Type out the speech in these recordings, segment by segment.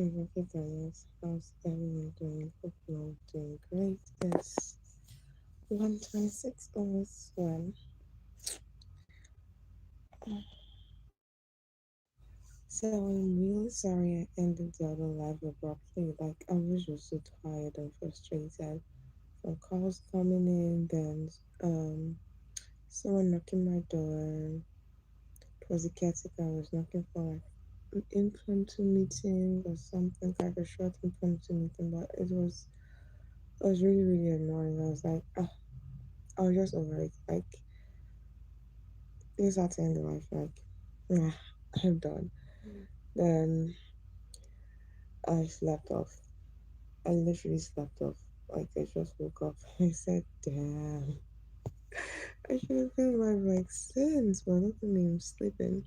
Voke Daniels. How's everyone doing? Hope you're all doing great. It's 1:26 almost 1. So I'm really sorry I ended the other live abruptly. Like I was just so tired and frustrated from calls coming in, then someone knocking my door. It was a caretaker. I was knocking for like an impromptu meeting or something, like a short impromptu meeting, but it was really, really annoying. I was like, ah, I was just over it. Like, this had to end the life. Like, nah, I'm done. Then I slept off. I literally slept off. Like, I just woke up. I said, damn, I should have been alive like since, but look at me, I'm sleeping.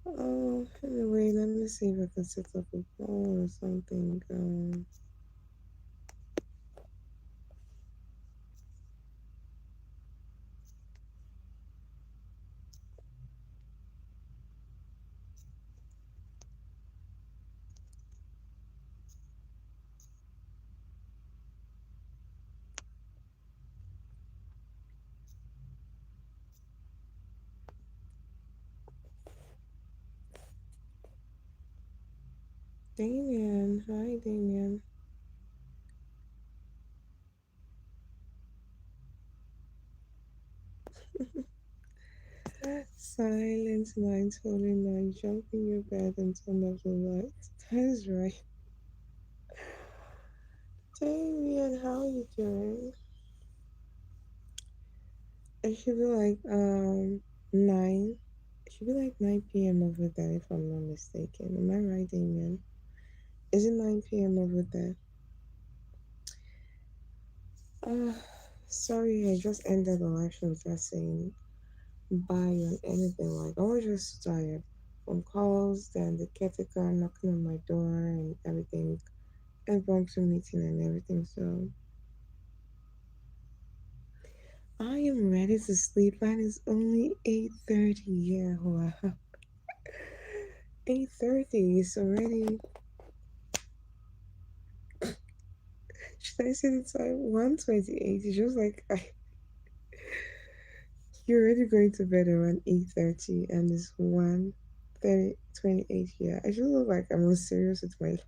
Oh, anyway, let me see if I can set up a poll or something. Damien, hi, Damien. Silent night, holy night, jump in your bed and turn off the lights. That is right. Damien, how are you doing? It should be like 9. It should be like 9 p.m. over there if I'm not mistaken. Am I right, Damien? Is it 9 p.m. over there? Uh sorry, I just ended the live show without saying bye on anything. Like I was just tired from calls, then the caretaker knocking on my door and everything, impromptu meeting and everything. So I am ready to sleep and it's only 8:30. Yeah, wow. 8:30 is already. Should I say the time? 1:28. It's just like you're already going to bed around 8:30 and it's 1:28 here. I just look like I'm not serious with my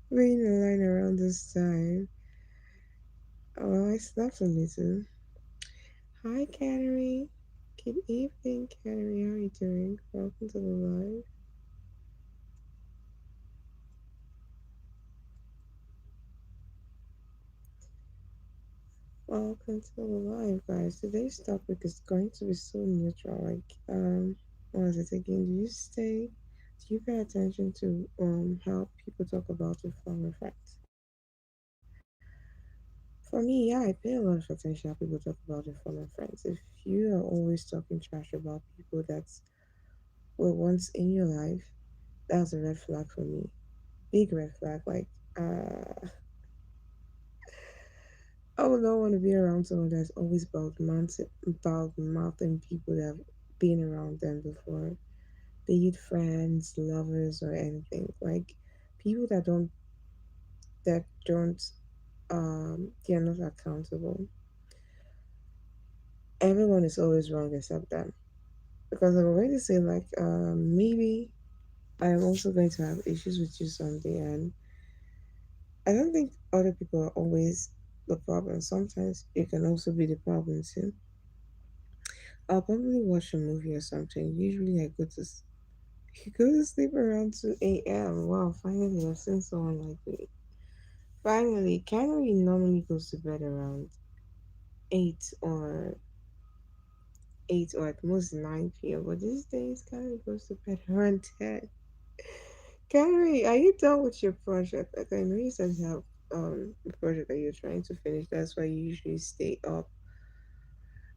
being aligned around this time. Oh, I slept a little. Hi, Cattery. Good evening, Cattery. How are you doing? Welcome to the live. Welcome to the live, guys. Today's topic is going to be so neutral. What was it again? Do you pay attention to how people talk about your former friends? For me, yeah, I pay a lot of attention how people talk about their former friends. If you are always talking trash about people that were once in your life, that's a red flag for me. Big red flag. Like, I would not want to be around someone that's always about mouthing people that have been around them before, be it friends, lovers, or anything. Like people that don't they're not accountable. Everyone is always wrong except them. Because I'm already saying like maybe I'm also going to have issues with you someday, and I don't think other people are always the problem. Sometimes you can also be the problem too. I'll probably watch a movie or something. Usually you go to sleep around 2 a.m. Wow, finally I've seen someone like me. Finally, Canary normally goes to bed around 8 or 8 or at most 9 p.m. But these days Canary goes to bed around 10. Canary, are you done with your project? Like I know you said you have a project that you're trying to finish. That's why you usually stay up.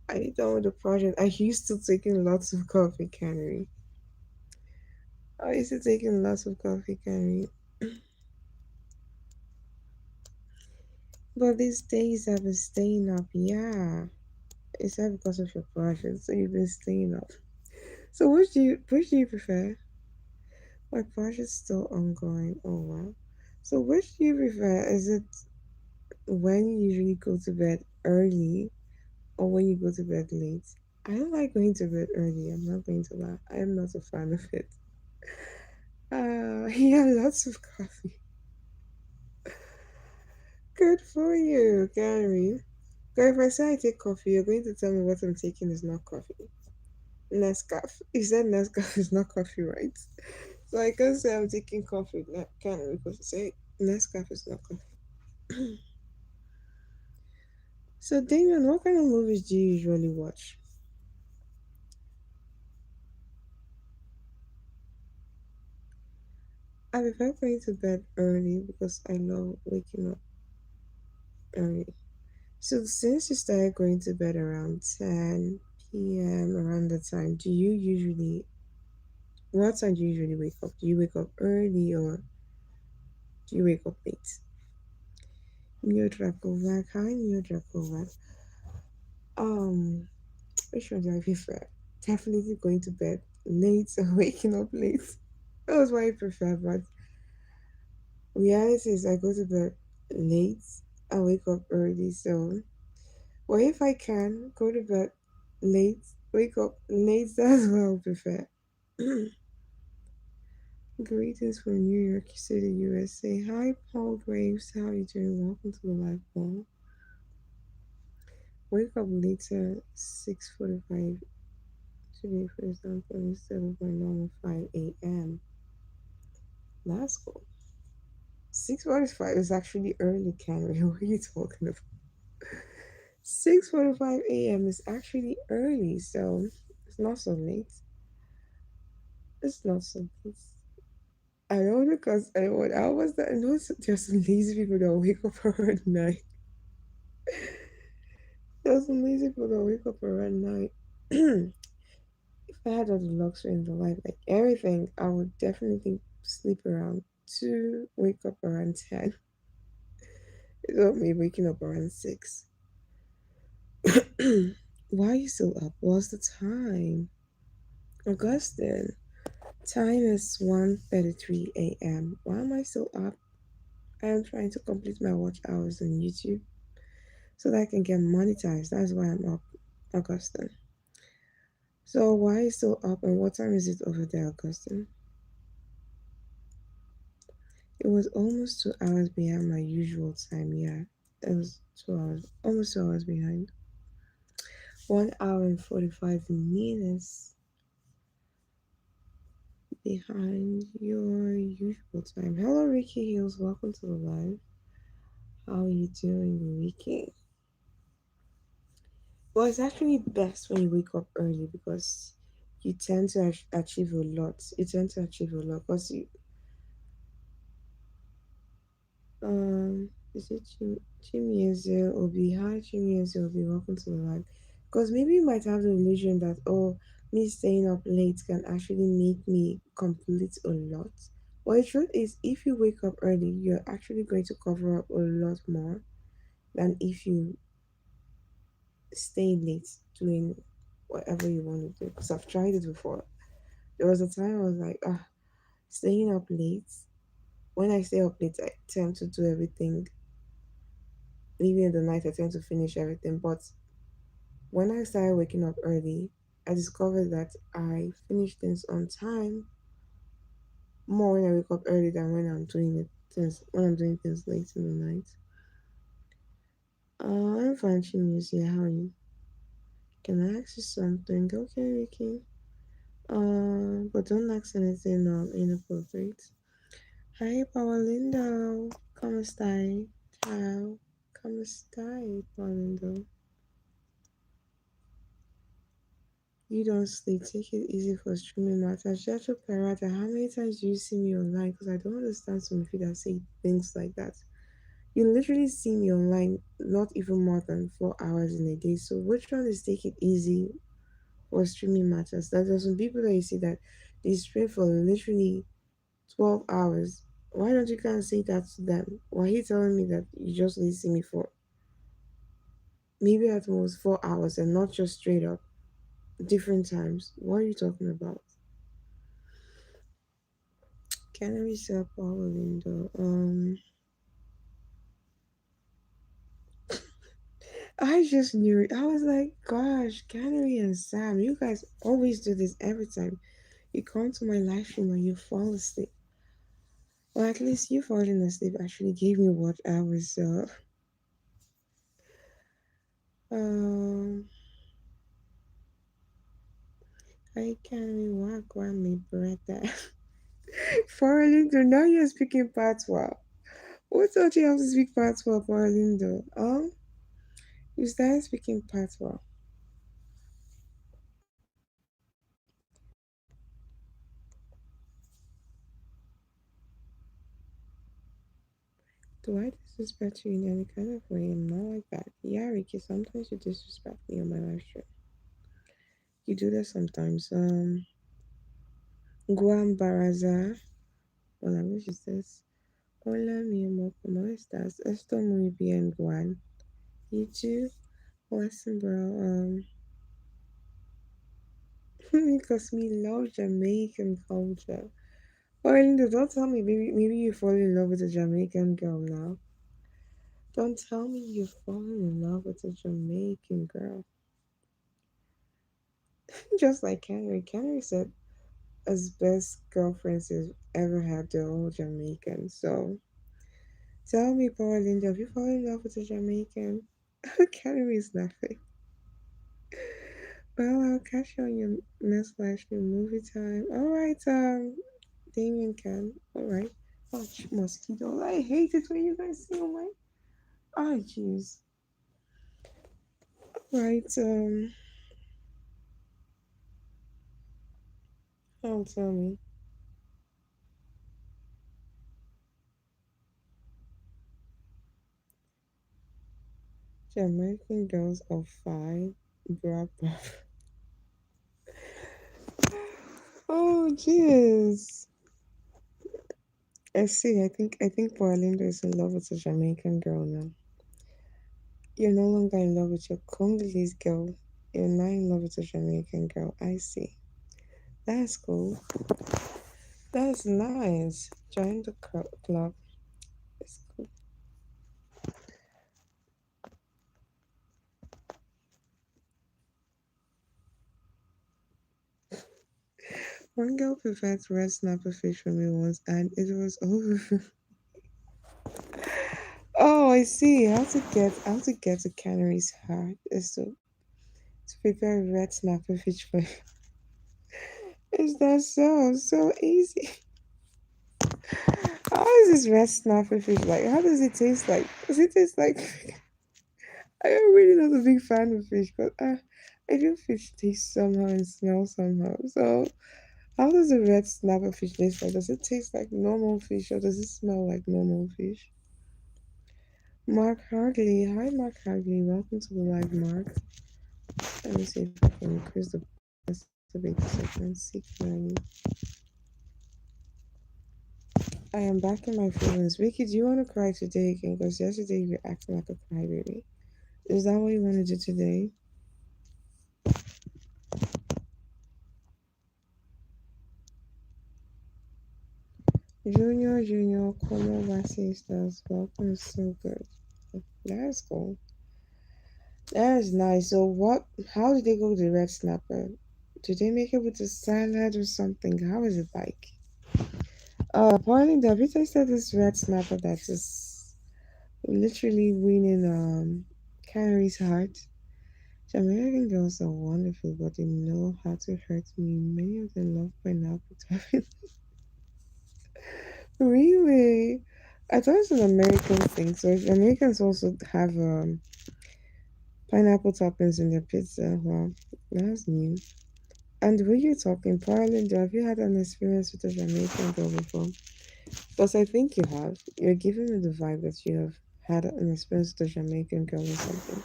Are you done with the project? Are you still taking lots of coffee, Canary? Are you still taking lots of coffee, Canary? But these days I've been staying up, yeah. Is that because of your project? So you've been staying up. So which do you prefer? My project's still ongoing. Oh wow. So which do you prefer? Is it when you usually go to bed early or when you go to bed late? I don't like going to bed early. I'm not going to lie. I am not a fan of it. Yeah, lots of coffee. Good for you, Gary. But if I say I take coffee, you're going to tell me what I'm taking is not coffee. Nescafe. You said Nescafe is not coffee, right? So I can't say I'm taking coffee. Can't because you say Nescafe is not coffee. So Damien, what kind of movies do you usually watch? I prefer going to bed early because I love waking up early. So since you started going to bed around 10 p.m. around the time, what time do you usually wake up? Do you wake up early or do you wake up late? New Dracovac, hi New Dracovac. Um, which one do I prefer? Definitely going to bed late or waking up late. That's what I prefer, but reality is I go to bed late and wake up early. So, well, if I can go to bed late, wake up late, that's what I prefer. Greetings from New York City, USA. Hi, Paul Graves. How are you doing? Welcome to the live call. Wake up later, 6:45 to be for example, instead of my normal 5 a.m. That's cool. 6:45 is actually early, Canary. What are you talking about? 6:45 a.m. is actually early, so it's not so late. It's not so late. I know because I was that I know there's some lazy people that wake up around night. There's some lazy people that wake up around night. If I had all the luxury in the life, like everything, I would definitely sleep around 2, wake up around 10. It's not me waking up around 6. Why are you still up? What's the time? Augustine. Time is 1:33 a.m. Why am I still up? I am trying to complete my watch hours on YouTube so that I can get monetized. That's why I'm up, Augustine. So why are you still up and what time is it over there, Augustine? It was almost 2 hours behind my usual time, yeah. It was 2 hours, almost 2 hours behind. 1 hour and 45 minutes behind your usual time. Hello, Ricky Hills. Welcome to the live. How are you doing, Ricky? Well, it's actually best when you wake up early because you tend to achieve a lot. You tend to achieve a lot because is it Chimiezel Obi? Hi, Chimiezel Obi. Welcome to the live. Because maybe you might have the illusion that, oh, me staying up late can actually make me complete a lot. Well, the truth is, if you wake up early, you're actually going to cover up a lot more than if you stay late doing whatever you want to do. Because I've tried it before. There was a time I was like, staying up late. When I stay up late, I tend to do everything. Maybe in the night, I tend to finish everything. But when I started waking up early, I discovered that I finish things on time more when I wake up early than when I'm doing things late in the night. I'm fine, Chimusia. How are you? Can I ask you something? Okay, Ricky. But don't ask anything inappropriate. Hi, Paulindo. ¿Cómo stai? Ciao. ¿Cómo stai, Paulindo? You don't sleep. Take it easy for streaming matters. Jato Parata, how many times do you see me online? Because I don't understand some of you that say things like that. You literally see me online not even more than 4 hours in a day. So which one is take it easy for streaming matters? There's some people that you see that they stream for literally 12 hours. Why don't you kind of say that to them? Why are you telling me that you just only see me for maybe at most 4 hours and not just straight up different times? What are you talking about? Canary said Paula Lindo. I just knew it. I was like, gosh, Canary and Sam, you guys always do this every time. You come to my live stream and you fall asleep. Well, at least you falling asleep actually gave me what I was. Um, I can't even walk on me, Beretta. Lindo, now you're speaking patois. Who taught you how to speak patois, Lindo? You started speaking patois. Do I disrespect you in any kind of way? I'm not like that. Yeah, Ricky, sometimes you disrespect me on my live stream. You do that sometimes. Guam Baraza. Hola, which is this? Hola, mi amor, ¿cómo estás? Estoy muy bien, Guan. You too? Listen, bro. Because me love Jamaican culture. Oh, Linda, don't tell me. Maybe you fall in love with a Jamaican girl now. Don't tell me you're falling in love with a Jamaican girl. Just like Canary. Canary said his best girlfriends he's ever had, they're all Jamaican. So tell me, Paul Linda, have you fallen in love with a Jamaican? Canary is laughing. Well, I'll catch you on your next live stream movie time. Alright, Damien can. Alright. Watch mosquitoes. I hate it when you guys see oh my. Oh, jeez. Right, don't tell me. Jamaican girls are fine. Bra bra. Oh, jeez. I see. I think Paulinda is in love with a Jamaican girl now. You're no longer in love with your Congolese girl. You're now in love with a Jamaican girl. I see. That's cool. That's nice. Join the club. It's cool. One girl preferred red snapper fish for me once, and it was over. Oh, I see. How to get a canary's heart is to prepare red snapper fish for you. Is that so easy? How is this red snapper fish like? How does it taste like? Does it taste like? I am really not a big fan of fish, but I feel fish tastes somehow and smells somehow. So, how does a red snapper fish taste like? Does it taste like normal fish or does it smell like normal fish? Mark Hartley. Hi, Mark Hartley. Welcome to the live, Mark. Let me see if I can increase the brightness a bit so I can see clearly. I am back in my feelings. Vicky, do you want to cry today again? Because yesterday you were acting like a crybaby. Is that what you want to do today? Junior, como vas estas? Welcome, so good. That's cool. That is nice. So what? How did they go with the red snapper? Did they make it with the salad or something? How is it like? Boiling the bit I said this red snapper that is literally winning Canary's heart. Jamaican girls are wonderful, but they know how to hurt me. Many of them love pineapple topping. Really? I thought it's an American thing. So if Americans also have pineapple toppings in their pizza, well, that's new. And were you talking, Parlind, have you had an experience with a Jamaican girl before? Because I think you have. You're giving me the vibe that you have had an experience with a Jamaican girl or something.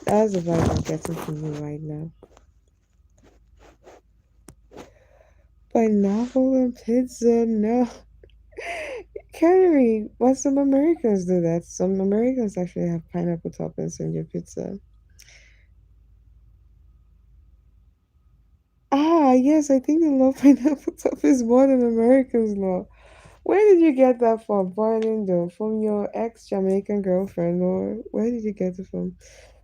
That's the vibe I'm getting from you right now. Pineapple and pizza, no. Canary, well, some Americans do that. Some Americans actually have pineapple toppings in their pizza. Ah, yes, I think they love pineapple toppings more than Americans love. Where did you get that from, Boiling though? From your ex Jamaican girlfriend, or where did you get it from?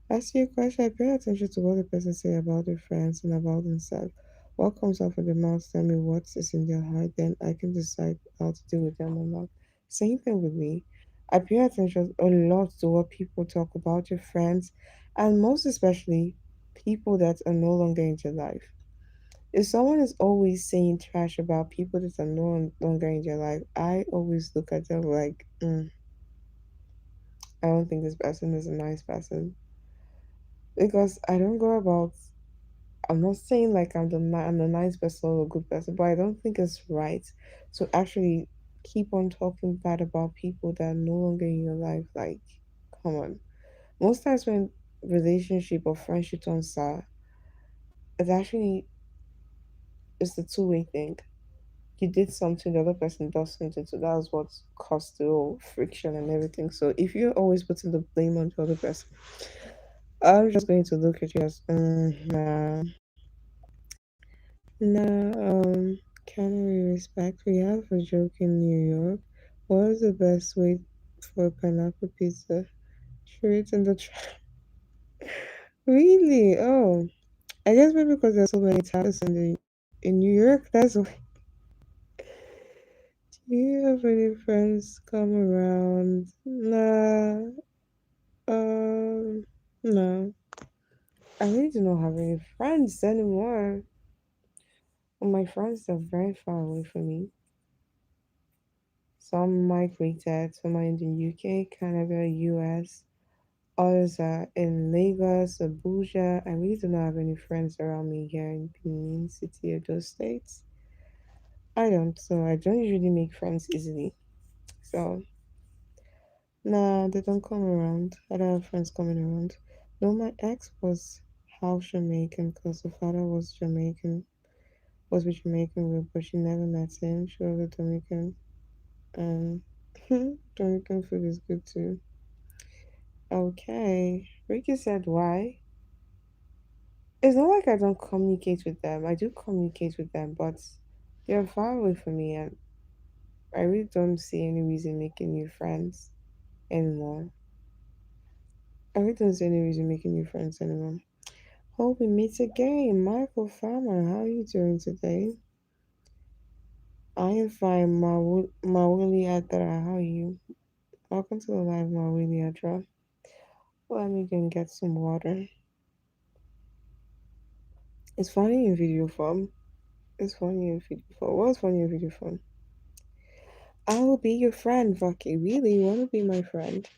Ask you a question. I pay attention to what the person say about their friends and about themselves. What comes out of their mouth, tell me what is in their heart, then I can decide how to deal with them or not. Same thing with me. I pay attention a lot to what people talk about your friends, and most especially people that are no longer in your life. If someone is always saying trash about people that are no longer in your life, I always look at them like, I don't think this person is a nice person. Because I don't go about, I'm not saying like I'm a nice person or a good person, but I don't think it's right to actually keep on talking bad about people that are no longer in your life. Like, come on. Most times when relationship or friendship turns sour, it's actually, it's a two-way thing. You did something, the other person does something, so that's what caused the whole friction and everything. So if you're always putting the blame on the other person, I'm just going to look at you as, nah, can we respect? We have a joke in New York. What is the best way for pineapple pizza? Throw it in the trash. Really? Oh, I guess maybe because there's so many tacos in New York. That's why. Do you have any friends come around? Nah, no. I really do not have any friends anymore. Well, my friends are very far away from me. Some migrated, some are in the UK, Canada, US. Others are in Lagos, Abuja. I really do not have any friends around me here in Benin City or those states. I don't, so I don't usually make friends easily. So, nah, they don't come around. I don't have friends coming around. No, my ex was half Jamaican because the father was Jamaican, was with Jamaican root, but she never met him. She was a Dominican, and Dominican food is good too. Okay, Ricky said why? It's not like I don't communicate with them. I do communicate with them, but they're far away from me, and I really don't see any reason making new friends anymore. I really don't see any reason making new friends anymore. Hope we meet again. Michael Farmer, how are you doing today? I am fine, Mawuli Adra. How are you? Welcome to the live, Mawuli Adra. Let me go and get some water. It's funny in video form. It's funny in video form. What's funny in video form? I will be your friend, Vaki. Really? You want to be my friend?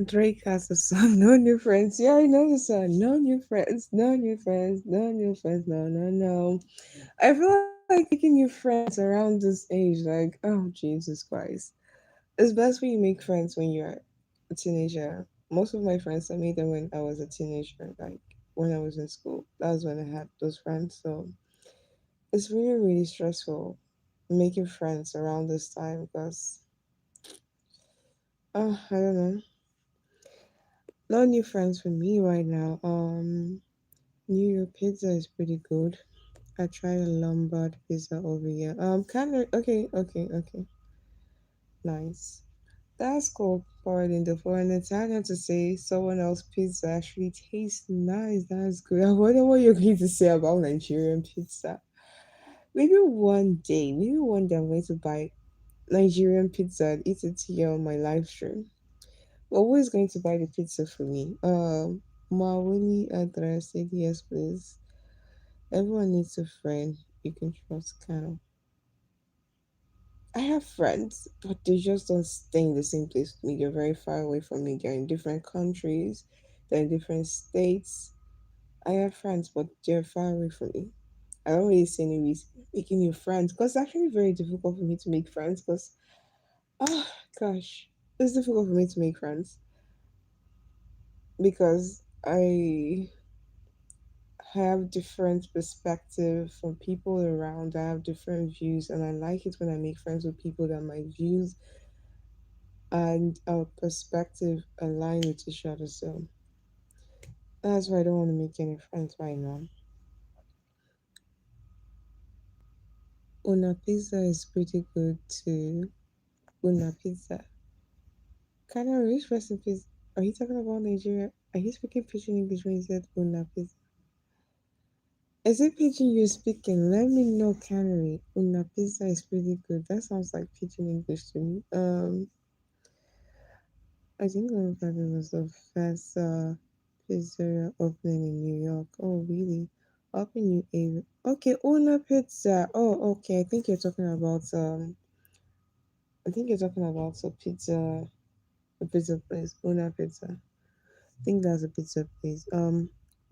Drake has a song, No New Friends. Yeah, I know the song. No new friends, no new friends, no new friends, no, no, no. I feel like making new friends around this age, like, oh, Jesus Christ. It's best when you make friends when you're a teenager. Most of my friends, I made them when I was a teenager, like when I was in school. That was when I had those friends. So it's really, really stressful making friends around this time because, I don't know. No new friends for me right now. New York pizza is pretty good. I tried a Lombard pizza over here. Kind of okay, okay, okay, nice. That's cool. For an Italian to say someone else's pizza actually tastes nice. That's good. I wonder what you're going to say about Nigerian pizza. Maybe one day I'm going to buy Nigerian pizza and eat it here on my live stream. But who is going to buy the pizza for me? Mawili address said yes, please. Everyone needs a friend you can trust, kind of. I have friends, but they just don't stay in the same place with me. They're very far away from me. They're in different countries, they're in different states. I have friends, but they're far away from me. I don't really see any reason making new friends because it's actually very difficult for me to make friends because, oh gosh, it's difficult for me to make friends because I have different perspective from people around. I have different views, and I like it when I make friends with people that my views and our perspective align with each other. So that's why I don't want to make any friends right now. Una pizza is pretty good too. Una pizza. Kind of rich recipes. Are you talking about Nigeria? Are you speaking pidgin English when you said una pizza? Is it pidgin you're speaking? Let me know, Canary. Una pizza is pretty good. That sounds like pidgin English to me. I think Lombardi was the first pizzeria opening in New York. Oh, really? Up in New Haven. Okay, Una Pizza. Oh, okay. I think you're talking about a pizza place. Una Pizza. I think that's a pizza place.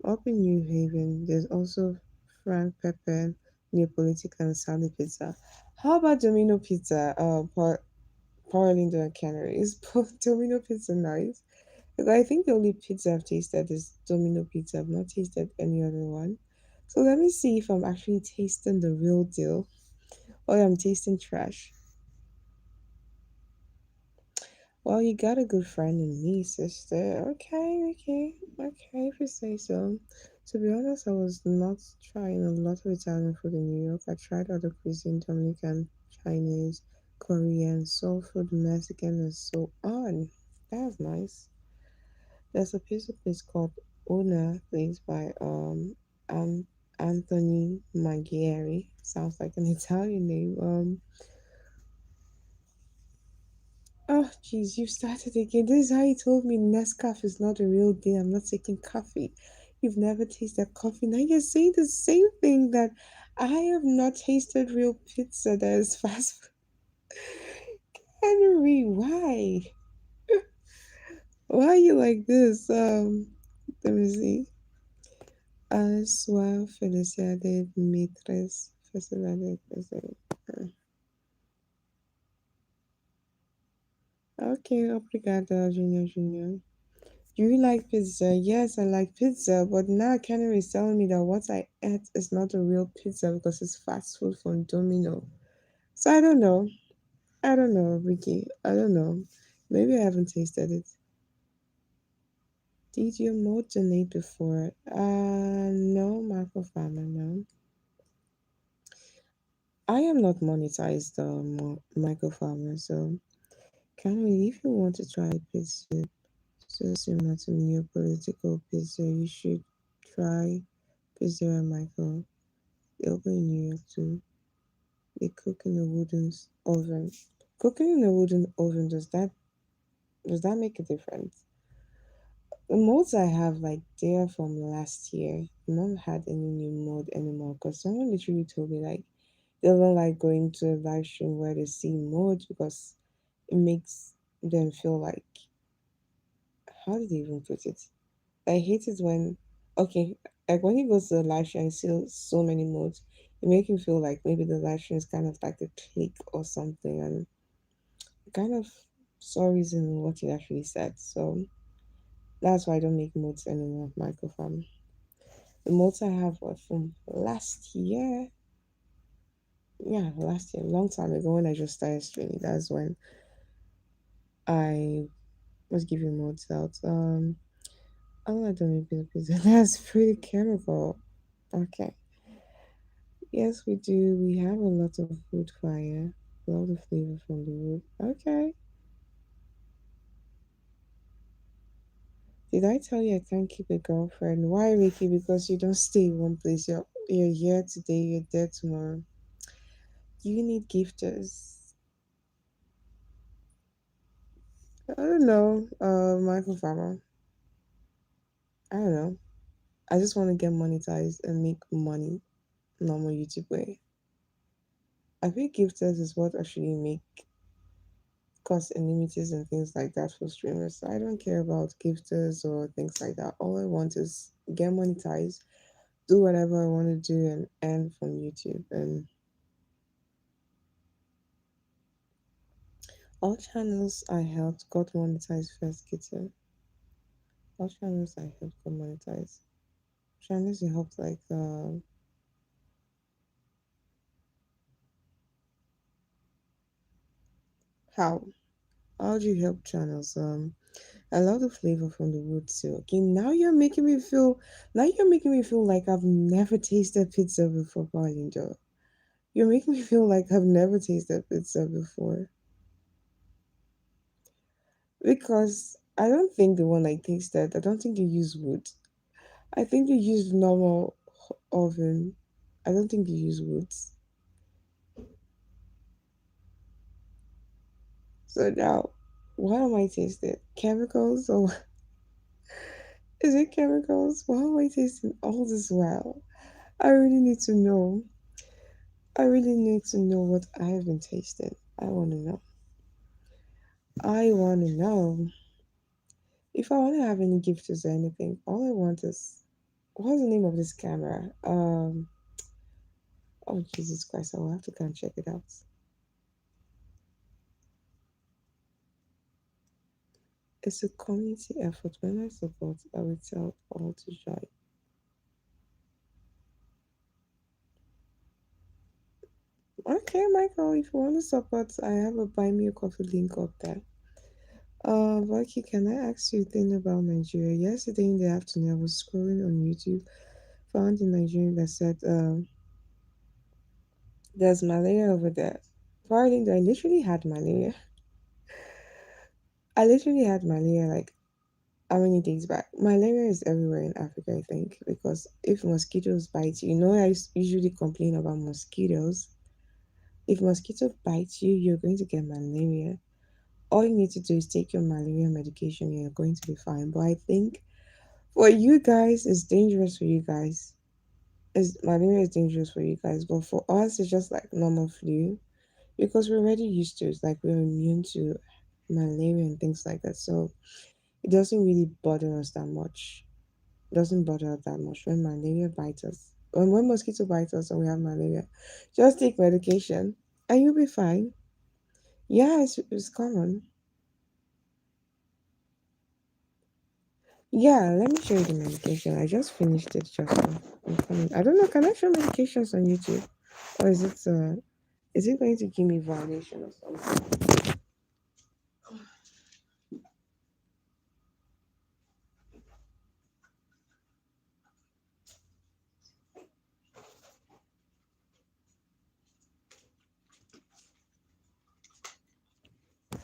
Up in New Haven, there's also Frank Pepper, Neapolitan, and Sally Pizza. How about Domino Pizza? Power Lindo and Canaries. Domino Pizza nice. Because I think the only pizza I've tasted is Domino Pizza. I've not tasted any other one. So let me see if I'm actually tasting the real deal or I'm tasting trash. Well, you got a good friend in me, sister. Okay, okay, okay, if you say so. To be honest, I was not trying a lot of Italian food in New York. I tried other cuisine, Dominican, Chinese, Korean, soul food, Mexican, and so on. That's nice. There's a pizza place called Una, placed by An- Anthony Maggieri. Sounds like an Italian name. Oh, jeez, you started again. This is how you told me Nescafe is not a real deal. I'm not taking coffee. You've never tasted coffee. Now you're saying the same thing that I have not tasted real pizza that is fast food. Henry, why? Why are you like this? Let me see. Sua felicidade mitres. Felicidade. Okay, obrigada, Junior Junior. Do you like pizza? Yes, I like pizza, but now Kenny is telling me that what I ate is not a real pizza because it's fast food from Domino. So I don't know. I don't know, Ricky. I don't know. Maybe I haven't tasted it. Did you mod donate before? No, Marco Farmer, no. I am not monetized, Michael Farmer, so Kenny, if you want to try pizza so similar to Neapolitical pizza, you should try Pizzeria Michael. They open in New York too. They cook in a wooden oven. Cooking in a wooden oven, does that make a difference? The molds I have, like, they're from last year. None had any new mold anymore because someone literally told me like they don't like going to a live stream where they see mold because it makes them feel like, how did they even put it? I hate it when, okay, like when you go to the live stream and see so many modes, it make you feel like maybe the live stream is kind of like a click or something, and kind of saw reason in what you actually said. So that's why I don't make modes anymore, microphone. The modes I have were from last year. Yeah, last year, long time ago when I just started streaming. That's when I was giving modes out. I'm not doing pizza. That's pretty chemical. Okay. Yes, we do. We have a lot of wood fire. A lot of flavor from the wood. Okay. Did I tell you I can't keep a girlfriend? Why, Ricky? Because you don't stay in one place. You're here today, you're there tomorrow. You need gifters. I don't know. Michael Farmer. I don't know. I just want to get monetized and make money normal YouTube way. I think gifters is what actually make cause enmities and things like that for streamers. So I don't care about gifters or things like that. All I want is get monetized, do whatever I want to do, and earn from YouTube. And all channels I helped got monetized first, kitten. All channels I helped got monetized. Channels you helped like how? How do you help channels? I love the flavor from the wood too. Okay, now you're making me feel like I've never tasted pizza before, Paulinho. You're making me feel like I've never tasted pizza before. Because I don't think the one I tasted, I don't think you use wood. I think you use normal oven. I don't think you use woods. So now, what am I tasting? Chemicals or is it chemicals? Why am I tasting all this while? I really need to know. I really need to know what I have been tasting. I want to know. I want to know. If I want to have any gifts or anything, all I want is what's the name of this camera? Oh Jesus Christ! I will have to go and check it out. It's a community effort. When I support, I will tell all to join. Okay, Michael, if you want to support, I have a buy me a coffee link up there. Lucky, can I ask you a thing about Nigeria? Yesterday in the afternoon, I was scrolling on YouTube, found a Nigerian that said, there's malaria over there. Pardon, I literally had malaria. I literally had malaria like how many days back? Malaria is everywhere in Africa, I think, because if mosquitoes bite you, usually complain about mosquitoes. If mosquito bites you, you're going to get malaria. All you need to do is take your malaria medication, and you're going to be fine. But I think for you guys, it's dangerous for you guys. Malaria is dangerous for you guys, but for us, it's just like normal flu because we're already used to it. It's like we're immune to malaria and things like that. So it doesn't really bother us that much. It doesn't bother us that much when malaria bites us. When mosquito bites us and we have malaria, just take medication and you'll be fine. Yeah, it's common. Yeah, let me show you the medication. I just finished it just now. I'm coming. I don't know. Can I show medications on YouTube, or is it going to give me violation or something?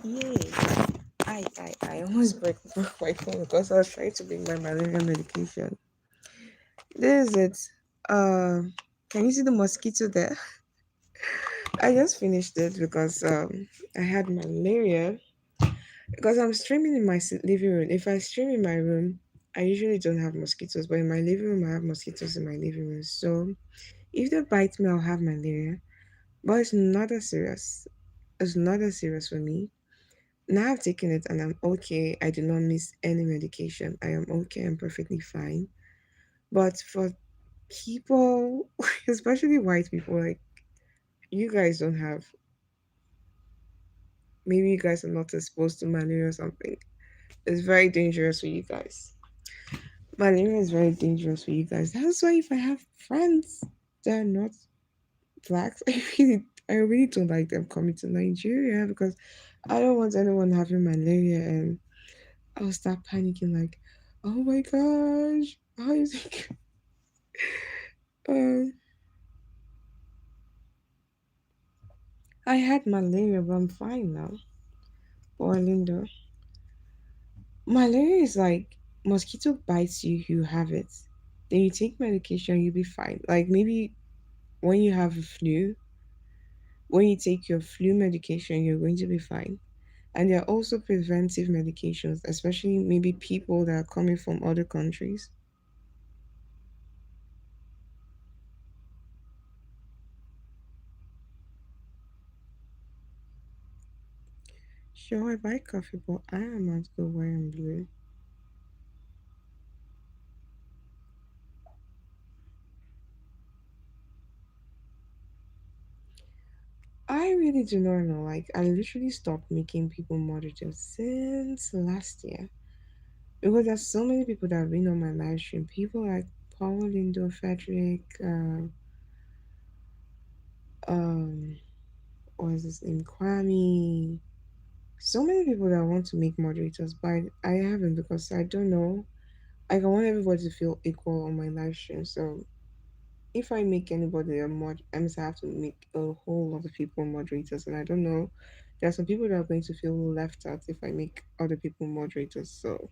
Yay! I almost broke my phone because I was trying to bring my malaria medication. This is it. Uh, can you see the mosquito there? I just finished it because I had malaria because I'm streaming in my living room. If I stream in my room, I usually don't have mosquitoes, but in my living room, I have mosquitoes in my living room. So if they bite me, I'll have malaria. But it's not as serious. It's not as serious for me. Now I've taken it and I'm okay. I do not miss any medication. I am okay. I'm perfectly fine. But for people, especially white people, like you guys don't have, maybe you guys are not exposed to malaria or something. It's very dangerous for you guys. Malaria is very dangerous for you guys. That's why if I have friends that are not blacks, I really don't like them coming to Nigeria because I don't want anyone having malaria and I'll start panicking like, oh my gosh, how is it? Um, I had malaria, but I'm fine now. But Linda, malaria is like mosquito bites you, you have it. Then you take medication, you'll be fine. Like maybe when you have a flu, when you take your flu medication, you're going to be fine. And there are also preventive medications, especially maybe people that are coming from other countries. Sure, I buy coffee, but I am not go wearing blue. I really do not know. Like, I literally stopped making people moderators since last year because there's so many people that have been on my live stream. People like Paul, Lindo, Frederick, um, what is his name, Kwame. So many people that want to make moderators, but I haven't because I don't know. Like, I want everybody to feel equal on my live stream. So if I make anybody a mod, I mean, I have to make a whole lot of people moderators, and I don't know. There are some people that are going to feel left out if I make other people moderators. So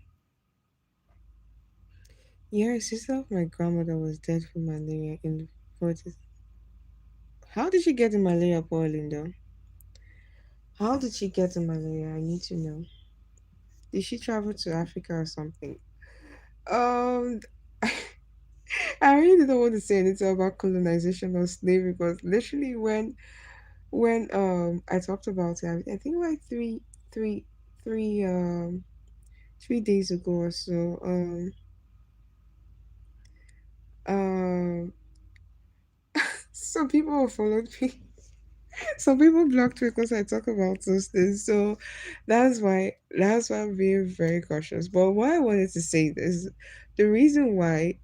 yeah, sister of my grandmother was dead from malaria in the 40s. How did she get the malaria, poor Linda? How did she get the malaria? I need to know. Did she travel to Africa or something? Um, I really don't want to say anything about colonization or slavery because literally when I talked about it, I think like three three 3 days ago or so. Um some people have followed me. Some people blocked me because I talk about those things. So that's why I'm being very cautious. But why I wanted to say this, the reason why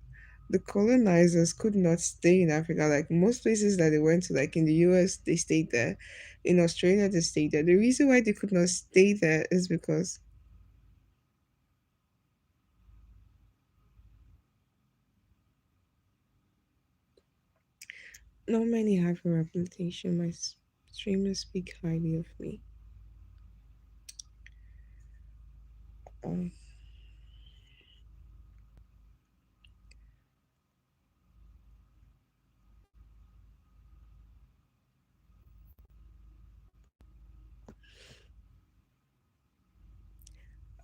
the colonizers could not stay in Africa. Like most places that they went to, like in the US, they stayed there. In Australia, they stayed there. The reason why they could not stay there is because not many have a reputation. My streamers speak highly of me. Um,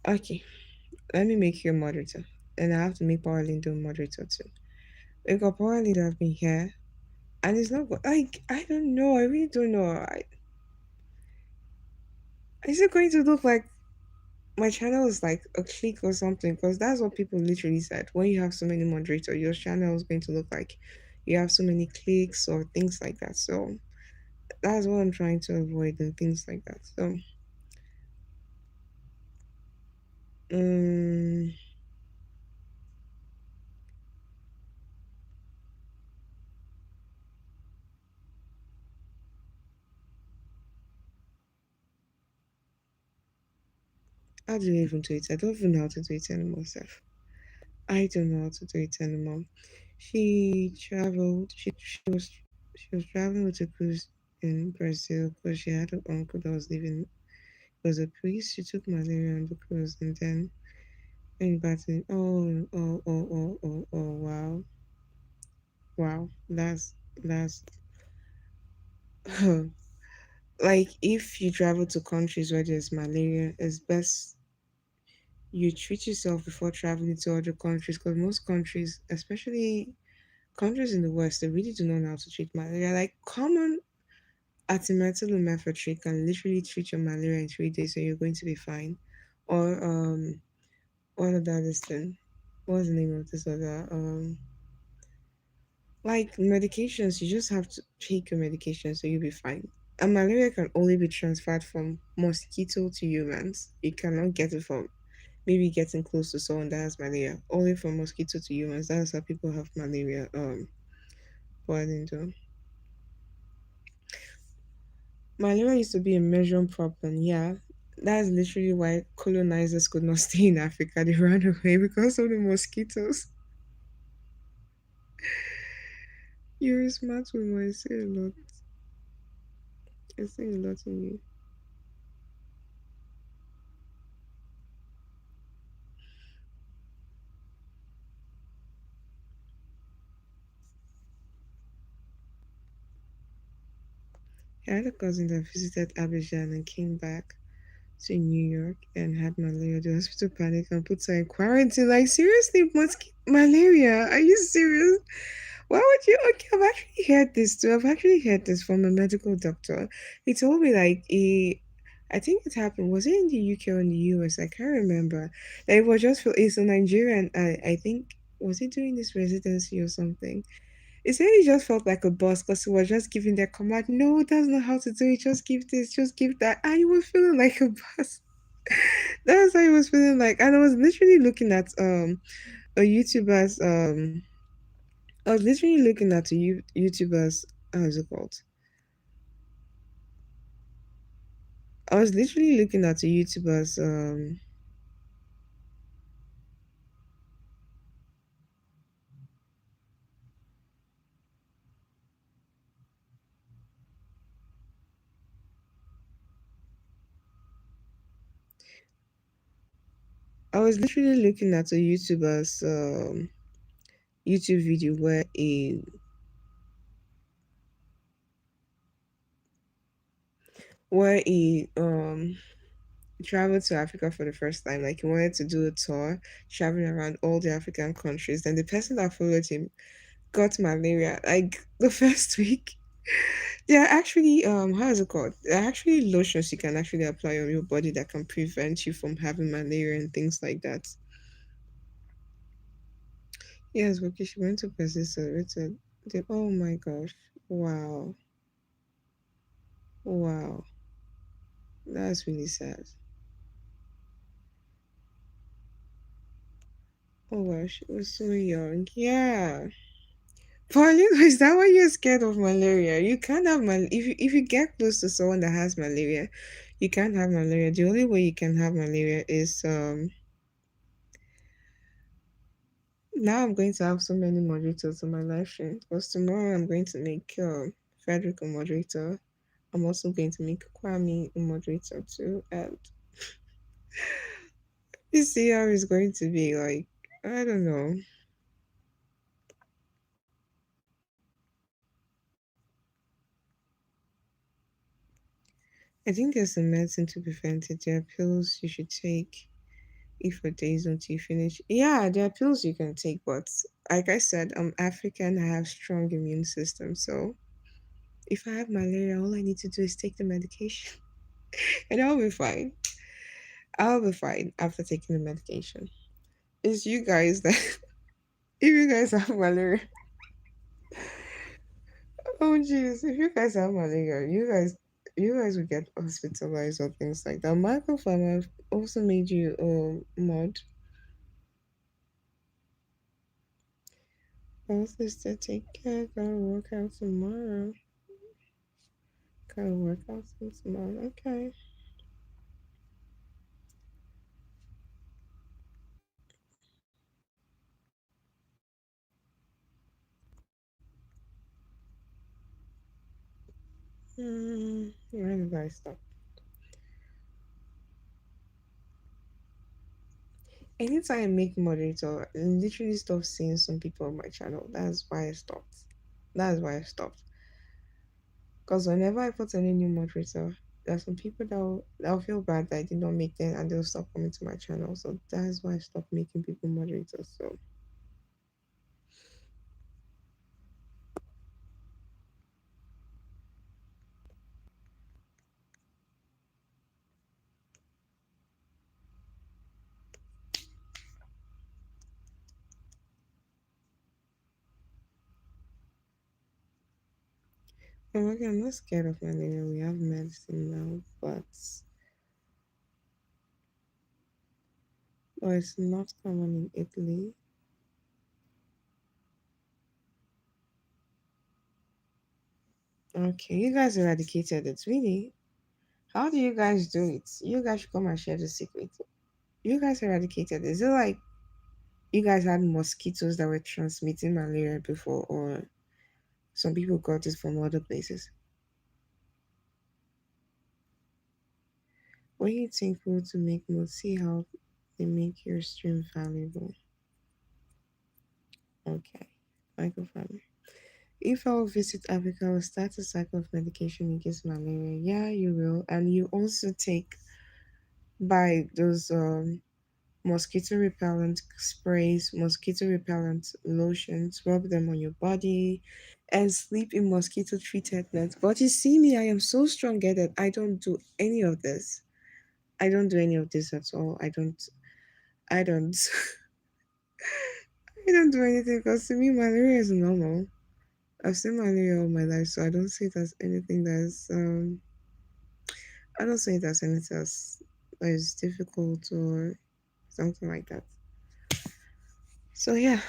okay, let me make you a moderator. And I have to make Power Lindo moderator too. Because Power Lindo have been here. And it's not like I don't know. I really don't know. Is it going to look like my channel is like a clique or something? Because that's what people literally said. When you have so many moderators, your channel is going to look like you have so many cliques or things like that. So that's what I'm trying to avoid and things like that. So um, how do you even do it? I don't even know how to do it anymore, Seth. I don't know how to do it anymore. She traveled. She was traveling with a cruise in Brazil because she had an uncle that was living was a priest. She took malaria on the cruise and then went back to wow. Wow. That's like if you travel to countries where there's malaria, it's best you treat yourself before traveling to other countries because most countries, especially countries in the West, they really do not know how to treat malaria. Like common artemether can literally treat your malaria in 3 days and you're going to be fine. Or what other this thing? What's the name of this other like medications, you just have to take your medication so you'll be fine. And malaria can only be transferred from mosquito to humans. You cannot get it from maybe getting close to someone that has malaria. Only from mosquito to humans. That's how people have malaria. Boiling down. Malaria used to be a major problem, yeah. That's literally why colonizers could not stay in Africa. They ran away because of the mosquitoes. You're a smart woman. I say a lot. I say a lot in you. I had a cousin that visited Abidjan and came back to New York and had malaria. The hospital panicked and put her in quarantine. Like, seriously, malaria? Are you serious? Why would you? Okay, I've actually heard this too. I've actually heard this from a medical doctor. He told me, like, I think it happened. Was it in the UK or in the US? I can't remember. It was just for it's a Nigerian. I think was it during this residency or something. It said he just felt like a boss because he was just giving the command. No, that's not how to do it. Just give this, just give that. And he was feeling like a boss. That's how he was feeling like. And I was literally looking at a YouTuber's I was literally looking at a YouTuber's how's it called? I was literally looking at a YouTuber's I was literally looking at a YouTuber's YouTube video where he traveled to Africa for the first time. Like he wanted to do a tour, traveling around all the African countries. Then the person that followed him got malaria like the first week. There are actually how is it called? There are actually lotions you can actually apply on your body that can prevent you from having malaria and things like that. Yes, okay, she went to persist celebrated. Oh my gosh. Wow. Wow. That's really sad. Oh gosh, she was so young. Yeah. Pauline, is that why you're scared of malaria? You can't have if you get close to someone that has malaria, you can't have malaria. The only way you can have malaria is now I'm going to have so many moderators on my live stream because tomorrow I'm going to make Frederick a moderator. I'm also going to make Kwame a moderator too, and you see how it's going to be like. I don't know. I think there's a medicine to prevent it. There are pills you should take if for days until you finish. Yeah, there are pills you can take, but like I said, I'm African. I have strong immune system, so if I have malaria, all I need to do is take the medication, and I'll be fine. I'll be fine after taking the medication. It's you guys that if you guys have malaria, oh jeez, if you guys have malaria, you guys will get hospitalized or things like that. Michael Farmer also made you mod. Also said take care, gotta work out tomorrow. Gotta work out some tomorrow. Okay. Where did I stop? Anytime I make moderator, I literally stop seeing some people on my channel. That's why I stopped. That's why I stopped. Because whenever I put any new moderator, there are some people that'll feel bad that I did not make them and they'll stop coming to my channel. So that's why I stopped making people moderators. So and again, I'm not scared of malaria. We have medicine now, but it's not common in Italy. Okay, you guys eradicated it, really? How do you guys do it? You guys should come and share the secret. You guys eradicated. Is it like you guys had mosquitoes that were transmitting malaria before, or some people got it from other places? What do you think will to make notes? See how they make your stream valuable. Okay, microphone. If I will visit Africa, I will start a cycle of medication against malaria. Yeah, you will, and you also take by those. mosquito repellent sprays, mosquito repellent lotions, rub them on your body, and sleep in mosquito treated nets. But you see me, I am so strong headed. I don't do any of this. I don't do any of this at all. I don't, I don't do anything because to me, malaria is normal. I've seen malaria all my life, so I don't see it as anything I don't see it as anything that is difficult or something like that. So yeah,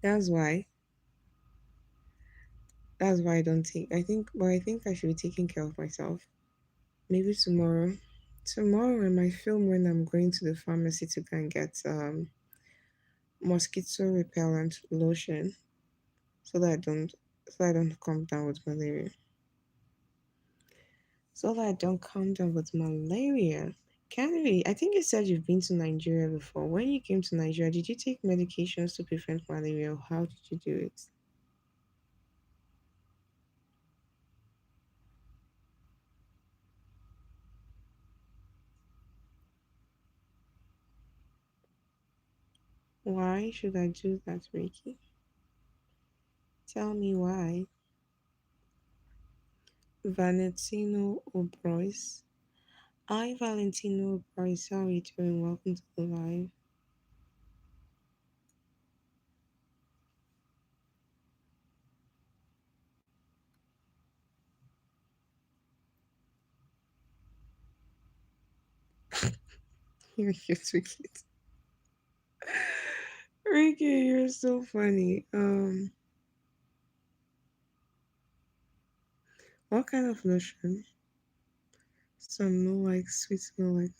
that's why. That's why I don't take. I think I should be taking care of myself. Maybe tomorrow. Tomorrow I might film when I'm going to the pharmacy to go and get mosquito repellent lotion so that I don't come down with malaria. So that I don't come down with malaria. Canary, I think you said you've been to Nigeria before. When you came to Nigeria, did you take medications to prevent malaria, or how did you do it? Why should I do that, Ricky? Tell me why. Valentino Obrois. Hi, Valentino Obrois. How are you doing? Welcome to the live. You're cute, Ricky. Ricky, you're so funny. What kind of lotion? Some no like sweet smell like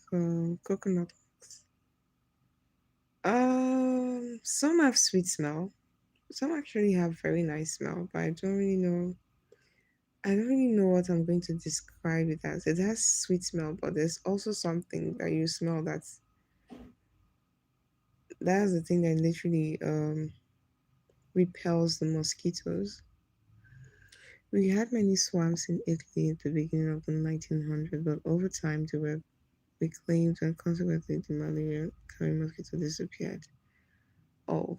coconut wax. Some have sweet smell. Some actually have very nice smell, but I don't really know what I'm going to describe it as. It has sweet smell, but there's also something that you smell that's the thing that literally repels the mosquitoes. We had many swamps in Italy at the beginning of the 1900s, but over time they were reclaimed and consequently the malaria carrying mosquito disappeared. Oh,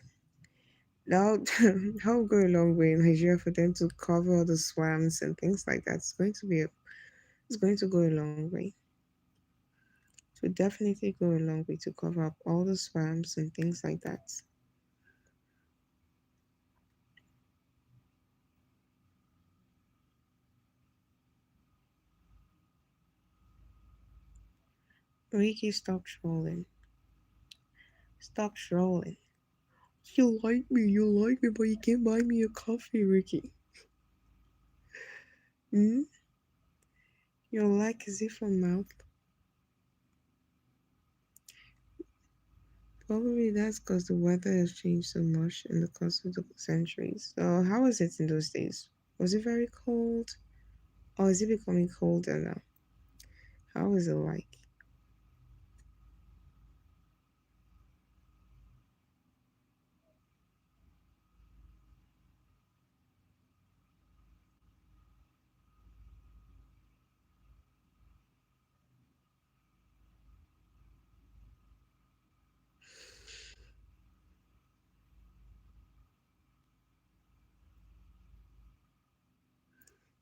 now that will go a long way in Nigeria for them to cover all the swamps and things like that. It's going to go a long way. It will definitely go a long way to cover up all the swamps and things like that. Ricky, stop trolling. Stop trolling. You like me, but you can't buy me a coffee, Ricky. Hmm? Your like is it from mouth? Probably that's because the weather has changed so much in the course of the centuries. So, how was it in those days? Was it very cold? Or is it becoming colder now? How is it like?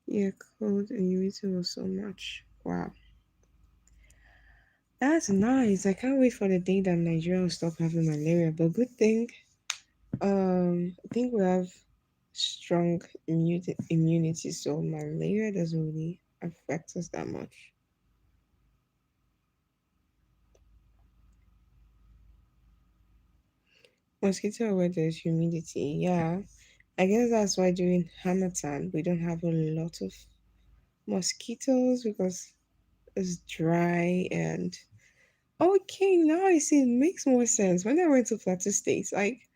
Yeah, cold and humidity was so much. Wow. That's nice. I can't wait for the day that Nigeria will stop having malaria. But good thing, I think we have strong immunity, so malaria doesn't really affect us that much. Mosquito weather is humidity. Yeah, I guess that's why during Hamatan we don't have a lot of mosquitoes because it's dry and okay. Now I see it makes more sense. When I went to Plateau State, like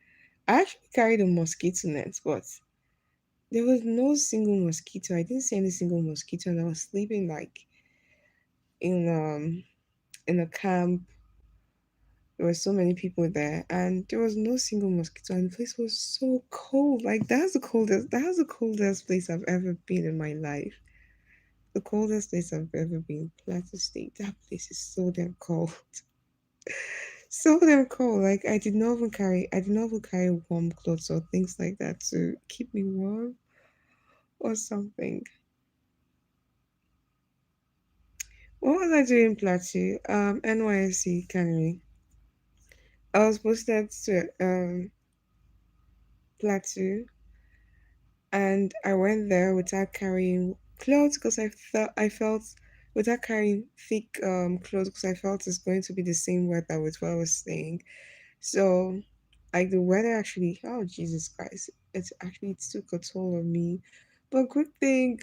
I actually carried a mosquito net, but there was no single mosquito. I didn't see any single mosquito, and I was sleeping like in in a camp. There were so many people there, and there was no single mosquito, and the place was so cold. Like that's the coldest place I've ever been in my life. The coldest place I've ever been, Plateau State. That place is so damn cold. So damn cold. Like I did not even carry warm clothes or things like that to keep me warm or something. What was I doing in Plateau? NYSC Canary. I was posted to Plateau, and I went there without carrying clothes because I felt without carrying thick clothes because I felt it's going to be the same weather with what I was staying. So, like the weather actually, oh Jesus Christ, it took a toll on me. But good thing,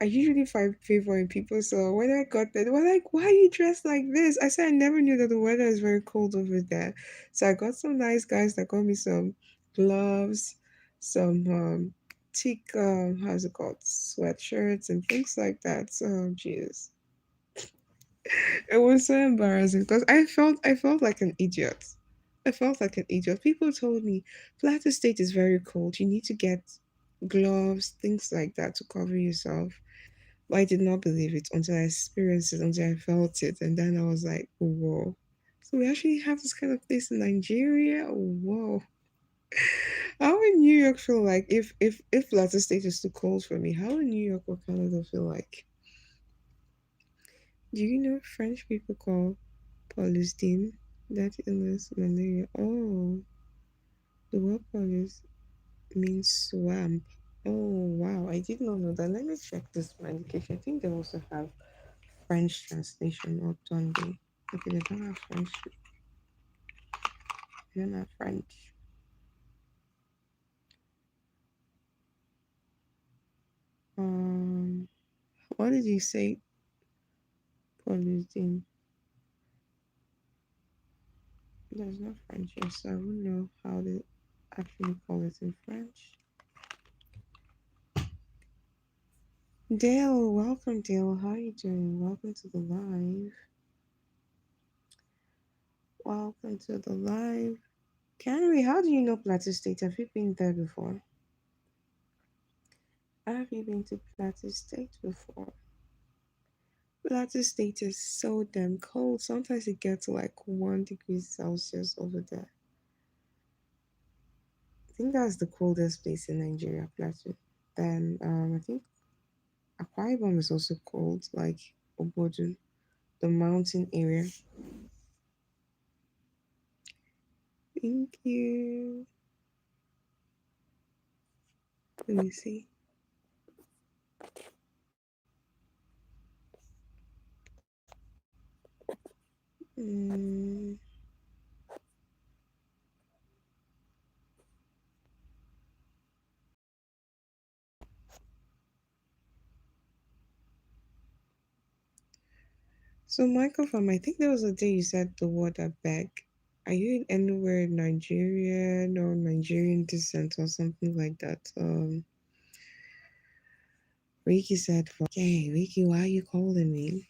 I usually find favor in people. So when I got there, they were like, "Why are you dressed like this?" I said, "I never knew that the weather is very cold over there." So I got some nice guys that got me some gloves, some thick, how's it called, sweatshirts and things like that. So, Jesus. It was so embarrassing because I felt like an idiot. I felt like an idiot. People told me Plateau State is very cold. You need to get gloves, things like that to cover yourself. But I did not believe it until I experienced it, until I felt it, and then I was like, whoa. So we actually have this kind of place in Nigeria. Whoa. How would New York feel like if Plateau State is too cold for me? How would New York or Canada feel like? Do you know French people call Palestine, that illness, malaria? Oh, the word police means swamp. Oh, wow. I did not know that. Let me check this medication. I think they also have French translation or Tunde. Okay, they don't have French. They don't have French. Um, what did you say? Palestine. There's no French here, so I won't know how they actually call it in French. Dale, welcome, Dale. How are you doing? Welcome to the live. Welcome to the live. Canary, how do you know Plateau State? Have you been there before? Have you been to Plateau State before? Plateau State is so damn cold. Sometimes it gets to like 1 degree Celsius over there. I think that's the coldest place in Nigeria, Plateau. Then I think Akwa Ibom is also cold, like Obodu, the mountain area. Thank you. Let me see. Mm, So, Michael, from I think there was a day you said the word "I beg." Are you in anywhere Nigerian or Nigerian descent or something like that? Ricky said, "Hey, Ricky, why are you calling me?"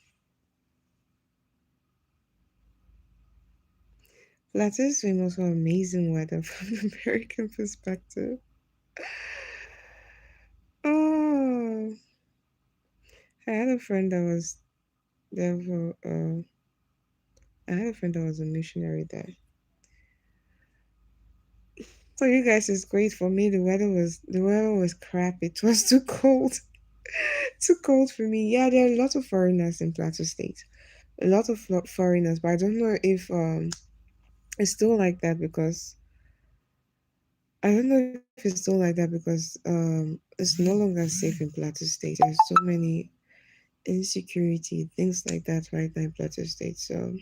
Plateau is famous for amazing weather from an American perspective. Oh, I had a friend that was there for. I had a friend that was a missionary there. So you guys is great. For me, the weather was crap. It was too cold. Too cold for me. Yeah, there are a lot of foreigners in Plateau State. A lot of foreigners, but I don't know if it's still like that because I don't know if it's still like that because it's no longer safe in Plateau State. There's so many insecurity, things like that right now in Plateau State. So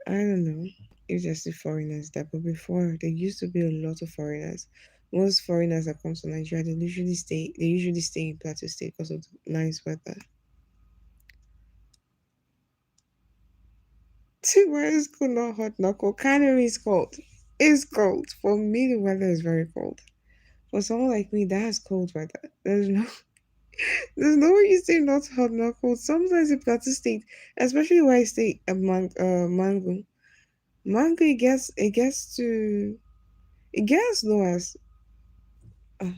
I don't know if there's still foreigners there, but before there used to be a lot of foreigners. Most foreigners that come to Nigeria, they usually stay in Plateau State because of the nice weather. Where is cool, not hot, not cold. Canary is cold. It's cold. For me, the weather is very cold. For someone like me, that's cold weather. There's no way you stay not hot, not cold. Sometimes in Plateau State, especially where I stay at Mango, it gets low as uh,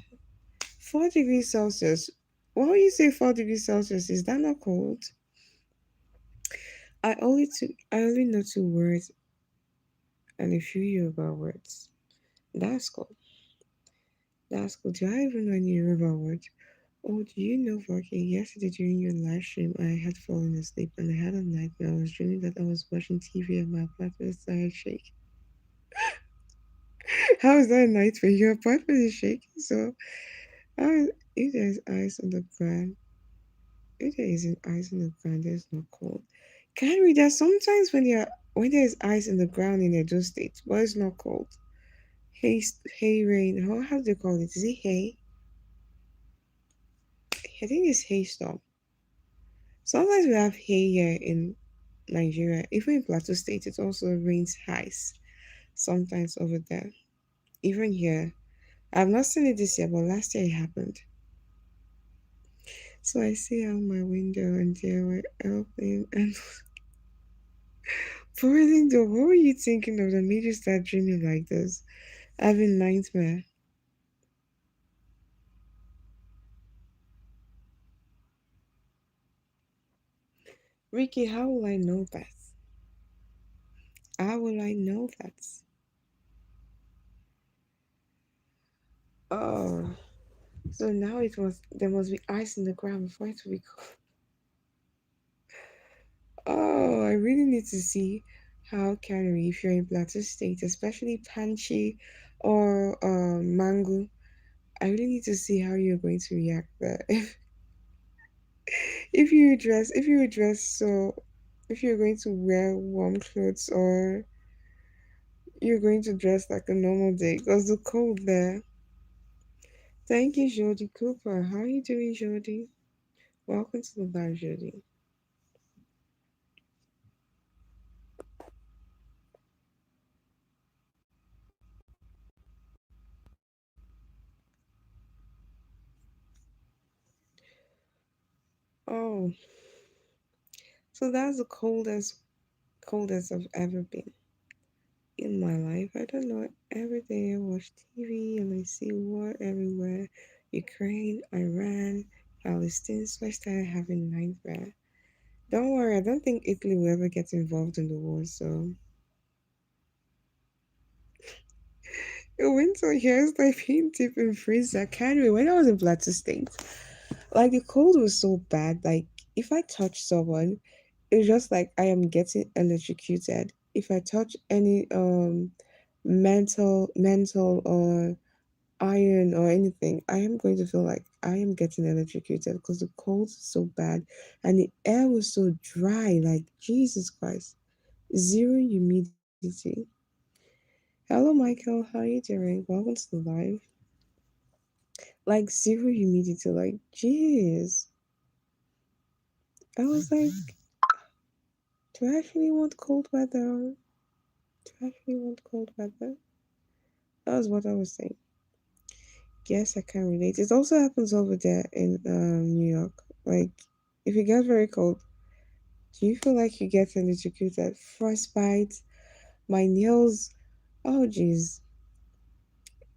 4 degrees Celsius. Why would you say 4 degrees Celsius? Is that not cold? I only know two words and a few Yoruba words. That's cool. That's cool. Do I even know any Yoruba words? Oh, do you know, Voke, yesterday during your live stream, I had fallen asleep and I had a nightmare. I was dreaming that I was watching TV and my apartment started shaking. How is that a nightmare? Your apartment is shaking, so I, if there's ice on the ground, if there isn't ice on the ground, there's no cold. Can we? There's sometimes when there's ice in the ground in Edo State, but it's not cold. Hay, hay rain. How do they call it? Is it hay? I think it's hailstorm. Sometimes we have hay here in Nigeria. Even in Plateau State, it also rains ice sometimes over there. Even here, I've not seen it this year, but last year it happened. So I see out my window and there were airplane and pouring the. What were you thinking of that made you start dreaming like this? Having nightmare. Ricky, how will I know that? How will I know that? Oh, so now it was there must be ice in the ground before it will be cold. Oh, I really need to see how Canary, if you're in Plateau State, especially Panchi or Mango, I really need to see how you're going to react there. If you dress so, if you're going to wear warm clothes or you're going to dress like a normal day, because the cold there. Thank you, Jody Cooper. How are you doing, Jody? Welcome to the bar, Jody. Oh, so that's the coldest I've ever been in my life. I don't know. Every day I watch TV and I see war everywhere. Ukraine, Iran, Palestine. So I started having nightmare. Don't worry, I don't think Italy will ever get involved in the war. So winter here is like being deep in freezer. I can't remember when I was in Plateau State. Like the cold was so bad. Like if I touch someone, it's just like I am getting electrocuted. If I touch any mental or iron or anything, I am going to feel like I am getting electrocuted because the cold is so bad and the air was so dry. Like Jesus Christ, zero humidity. Hello, Michael. How are you doing? Welcome to the live. Like zero humidity. Like jeez. I was like, do I actually want cold weather? Do I actually want cold weather? That was what I was saying. Yes, I can relate. It also happens over there in New York. Like, if it gets very cold, do you feel like you get electrocuted? Frostbite, my nails. Oh, jeez.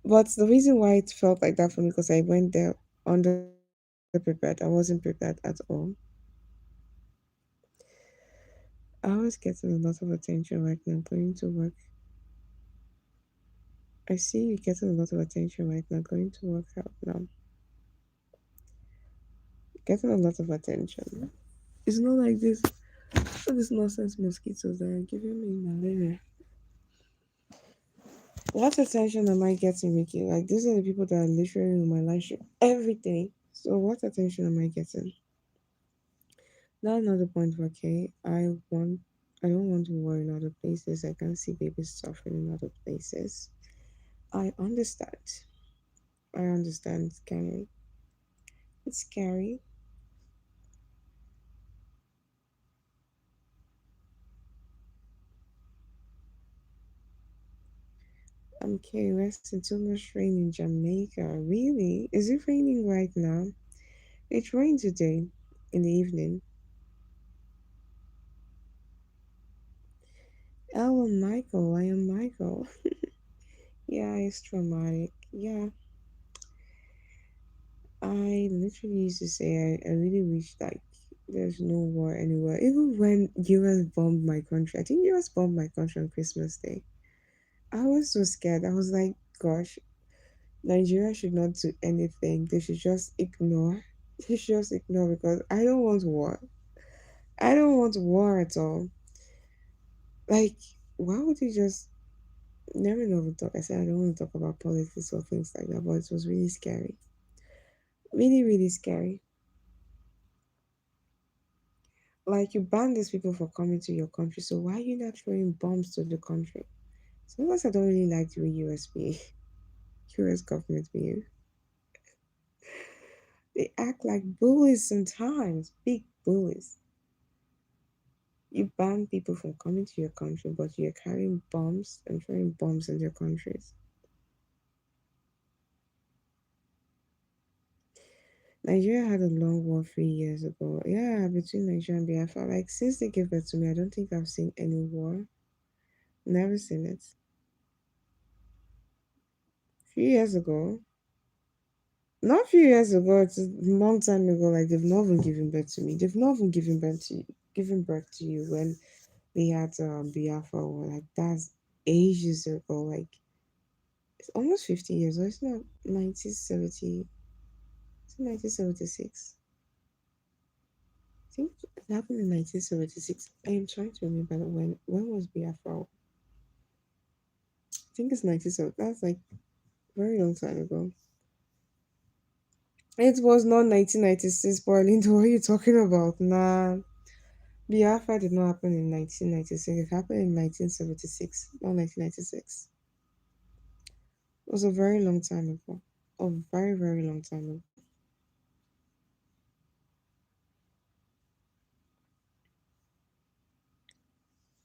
But the reason why it felt like that for me because I went there underprepared. I wasn't prepared at all. I was getting a lot of attention right now going to work. I see you getting a lot of attention right now going to work out now. Getting a lot of attention. It's not like this. All these nonsense mosquitoes that are giving me malaria. What attention am I getting, Ricky? Like these are the people that are literally in my life stream every day. So what attention am I getting? That's not the point, okay? I don't want to worry in other places. I can see babies suffering in other places. I understand. I understand it's scary. It's scary. I'm curious. It's too much rain in Jamaica. Really? Is it raining right now? It rained today in the evening. Oh, Michael, I am Michael. Yeah, it's traumatic. Yeah, I literally used to say I really wish like There's no war anywhere. Even when US bombed my country, I think US bombed my country on Christmas Day. I was so scared. I was like, gosh, Nigeria should not do anything. They should just ignore. They should just ignore because I don't want war. I don't want war at all. Like, why would you just never know to talk? I said I don't want to talk about politics or things like that, but it was really scary. Really, really scary. Like you ban these people for coming to your country, so why are you not throwing bombs to the country? Sometimes I don't really like the way US be. US government be. They act like bullies sometimes, big bullies. You ban people from coming to your country, but you're carrying bombs and throwing bombs in their countries. Nigeria had a long war 3 years ago. Yeah, between Nigeria and Biafra. Like since they gave birth to me, I don't think I've seen any war. Never seen it. Few years ago. Not few years ago, it's a long time ago. Like they've not even given birth to me. They've not even given birth to you when they had Biafra war. Like that's ages ago. Like it's almost 50 years. Or it's not 1970. It's 1976. I think it happened in 1976. I am trying to remember when was Biafra. I think it's 1970. That's like very long time ago. It was not 1996, Pauline. What are you talking about? Nah. Biafra did not happen in 1996. It happened in 1976, not 1996. It was a very long time ago. A very, very long time ago.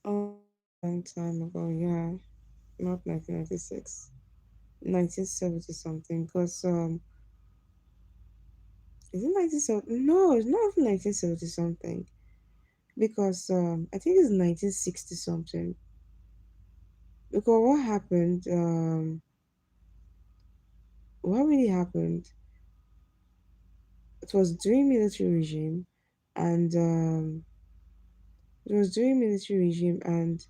A very long time ago, yeah. Not 1996. 1970 something. Because, is it 1970? No, it's not even 1970 something. Because, I think it's 1960 something. Because what really happened, it was during military regime, and, it was during military regime, and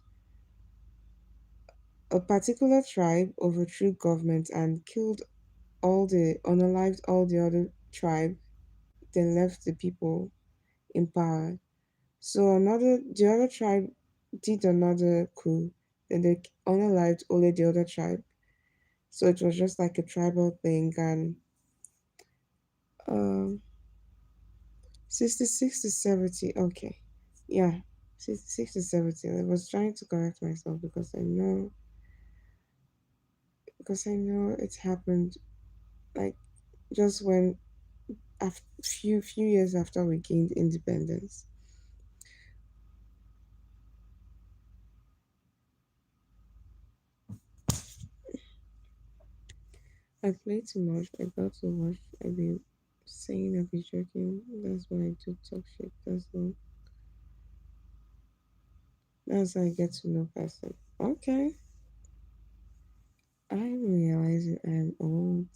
a particular tribe overthrew government and killed unalived all the other tribe, then left the people in power. So the other tribe did another coup, then they unalived only the other tribe. So it was just like a tribal thing, and um, 66 to 70, okay, yeah, 66 to 70. I was trying to correct myself because I know it happened like just when a few years after we gained independence. I play too much. I got too much. I be saying, I be joking. That's when I do talk shit. That's how I get to know person. Okay. I'm realizing I'm old.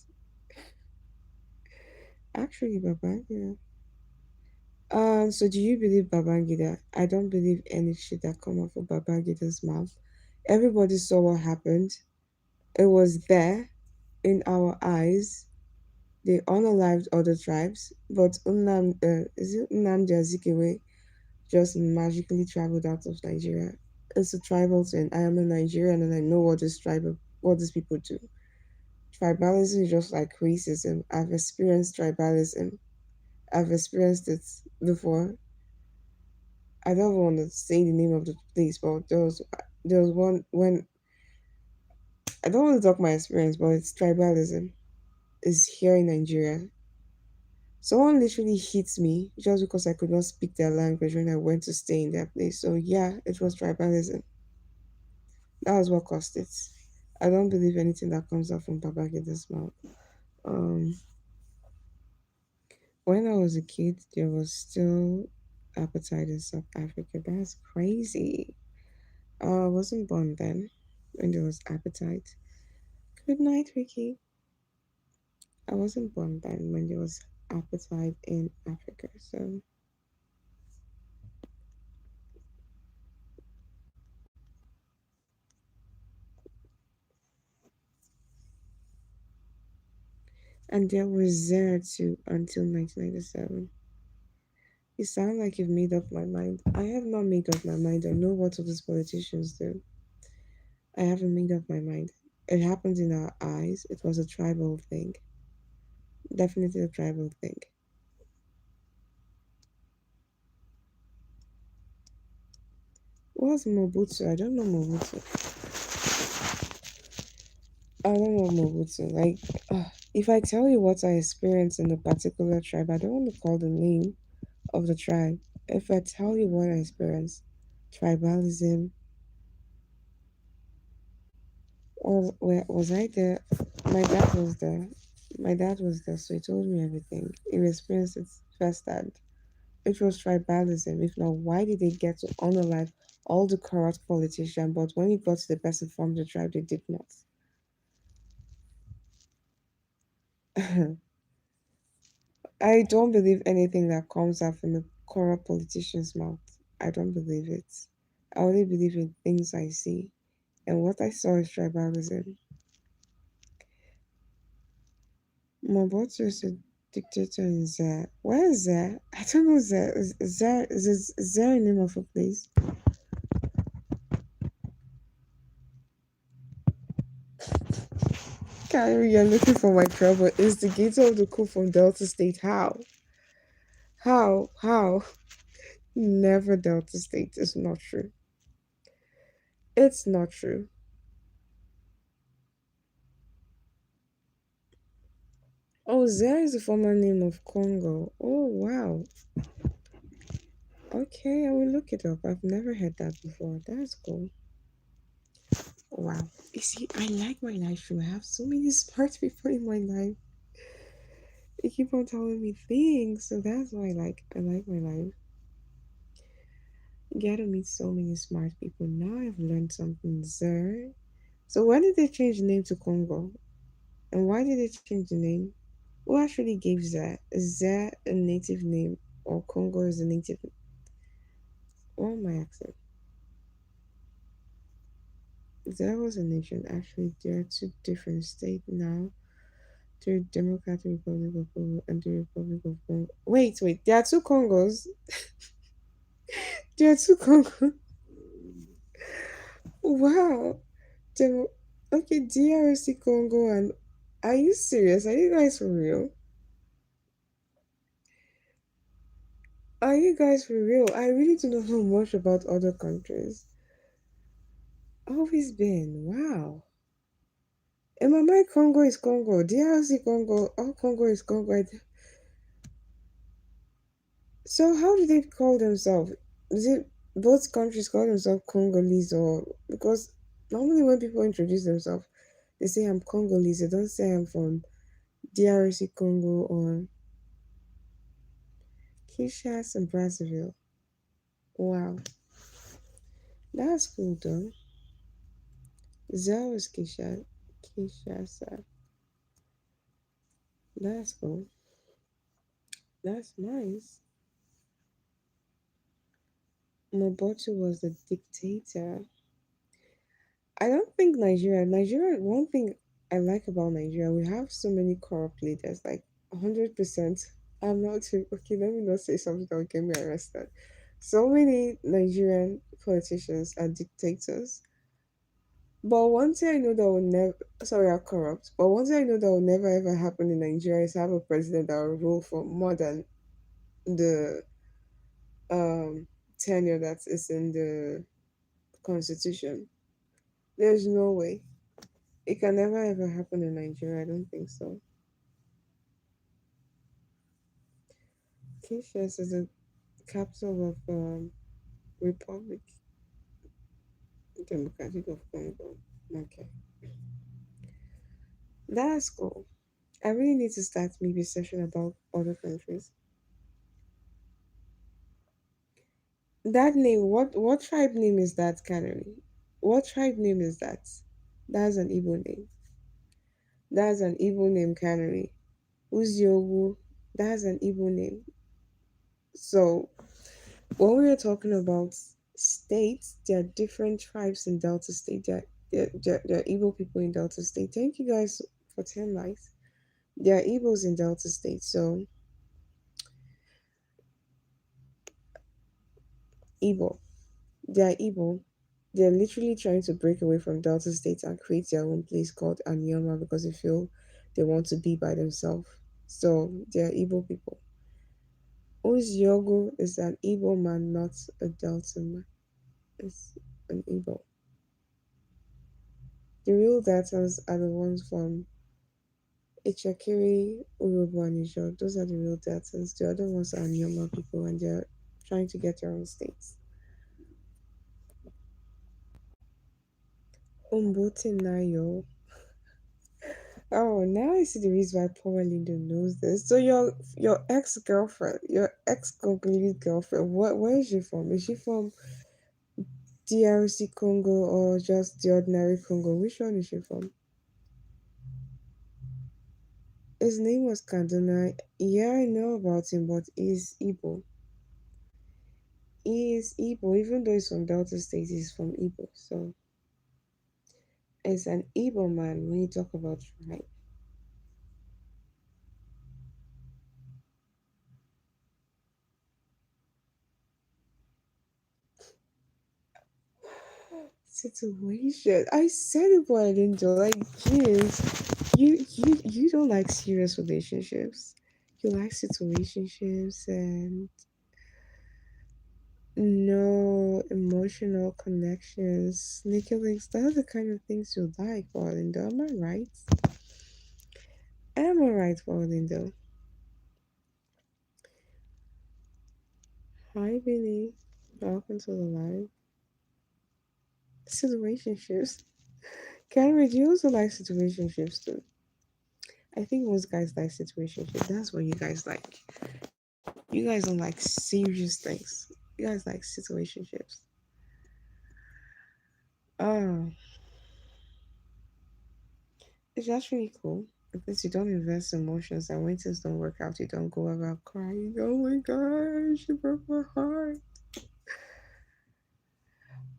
Actually, Babangida. So do you believe Babangida? I don't believe any shit that come out of Babangida's mouth. Everybody saw what happened. It was there in our eyes. They unalived other tribes, but is it Nnamdi Azikiwe just magically traveled out of Nigeria? It's a tribal thing. I am a Nigerian and I know what these people do. Tribalism is just like racism. I've experienced tribalism. I've experienced it before. I don't want to say the name of the place, but there was one when I don't want to talk my experience, but it's tribalism. Is here in Nigeria. Someone literally hit me just because I could not speak their language when I went to stay in their place. So yeah, it was tribalism. That was what caused it. I don't believe anything that comes out from Babagida's mouth. Um, when I was a kid, there was still apartheid in South Africa. That's crazy. I wasn't born then when there was apartheid. Good night, Ricky. I wasn't born then when there was apartheid in Africa. So And there was there too until 1997. You sound like you've made up my mind. I have not made up my mind. I know what all these politicians do. I haven't made up my mind. It happened in our eyes. It was a tribal thing. Definitely a tribal thing. What's Mobutu? I don't know Mobutu. I don't know Mobutu. Like, if I tell you what I experienced in a particular tribe, I don't want to call the name of the tribe. If I tell you what I experienced, tribalism, was I there? My dad was there. My dad was there, so he told me everything. He experienced it firsthand. It was tribalism. If not, why did they get to honor life all the corrupt politicians, but when it got to the person from the tribe, they did not? I don't believe anything that comes out from a corrupt politician's mouth. I don't believe it. I only believe in things I see. And what I saw is tribalism. Mobutu is a dictator in Zaire. Where is Zaire? I don't know Zaire. Is Zaire a name of a place? Kyrie, you're looking for my trouble. Instigator of the coup from Delta State. How? How? How? Never Delta State. It's not true. It's not true. Oh, Zaire is the former name of Congo. Oh, wow. Okay, I will look it up. I've never heard that before. That's cool. Wow. You see, I like my life. I have so many smart people in my life. They keep on telling me things, so that's why I like my life. You get to meet so many smart people. Now I've learned something there. So when did they change the name to Congo? And why did they change the name? Who actually gave that? Is that a native name or Congo is a native? Oh, my accent. There was a nation. Actually, there are two different states now. The Democratic Republic of Congo and the Republic of Congo. Wait. There are two Congos. There are two Congos. Wow. Demo- okay, DRC Congo and are you serious? Are you guys for real? Are you guys for real? I really do not know much about other countries. Always been. Wow. In my mind, Congo is Congo. DRC Congo. All Congo is Congo. So how do they call themselves? Is it both countries call themselves Congolese or because normally when people introduce themselves, they say I'm Congolese. They don't say I'm from DRC Congo or Kinshasa and Brazzaville. Wow, that's cool though. Zell is Kinshasa. That's cool. That's nice. Mobutu was the dictator. I don't think Nigeria, one thing I like about Nigeria, we have so many corrupt leaders, like 100%. I'm not too, okay, let me not say something that will get me arrested. So many Nigerian politicians are dictators. But one thing I know that will never, sorry, are corrupt. But one thing I know that will never ever happen in Nigeria is have a president that will rule for more than the um tenure that is in the constitution. There's no way. It can never ever happen in Nigeria. I don't think so. Kinshasa is the capital of Republic Democratic of Congo. Okay, that's cool. I really need to start maybe a session about other countries. That name, what tribe name is that, Canary? What tribe name is that? That's an Igbo name. That's an Igbo name, Canary. Uziogu, that's an Igbo name. So when we are talking about states, there are different tribes in Delta State. There are Igbo people in Delta State. Thank you guys for 10 likes. There are Igbos in Delta State. So Igbo, they are Igbo. They're literally trying to break away from Delta State and create their own place called Anyama because they feel they want to be by themselves. So they're Igbo people. Yogo is an Igbo man, not a Delta man. It's an Igbo. The real Deltas are the ones from Ichakiri, Urubu, and Ijo. Those are the real Deltas. The other ones are Nyoma people, and they're trying to get their own states. Umbote Nayo. Oh, now I see the reason why Power Lindo knows this. So your ex girlfriend, your ex Congolese girlfriend, where is she from? Is she from DRC Congo or just the ordinary Congo? Which one is she from? His name was Kanduna. Yeah, I know about him, but he's Igbo. He is Igbo, even though he's from Delta State, he's from Igbo. So it's an Igbo man when you talk about tribe. Situation. I said it, but I didn't do. Like, jeez, you don't like serious relationships. You like situationships and no emotional connections, sneaky links. Those are the kind of things you like, Orlando. Am I right? Am I right, Orlando? Hi, Billy. Welcome to the live. Situationships. Cameron, do you also like situationships too? I think most guys like situationships. That's what you guys like. You guys don't like serious things. You guys like situationships. Oh, it's just really cool. Because you don't invest emotions and when things don't work out, you don't go about crying. Oh my gosh, she broke my heart.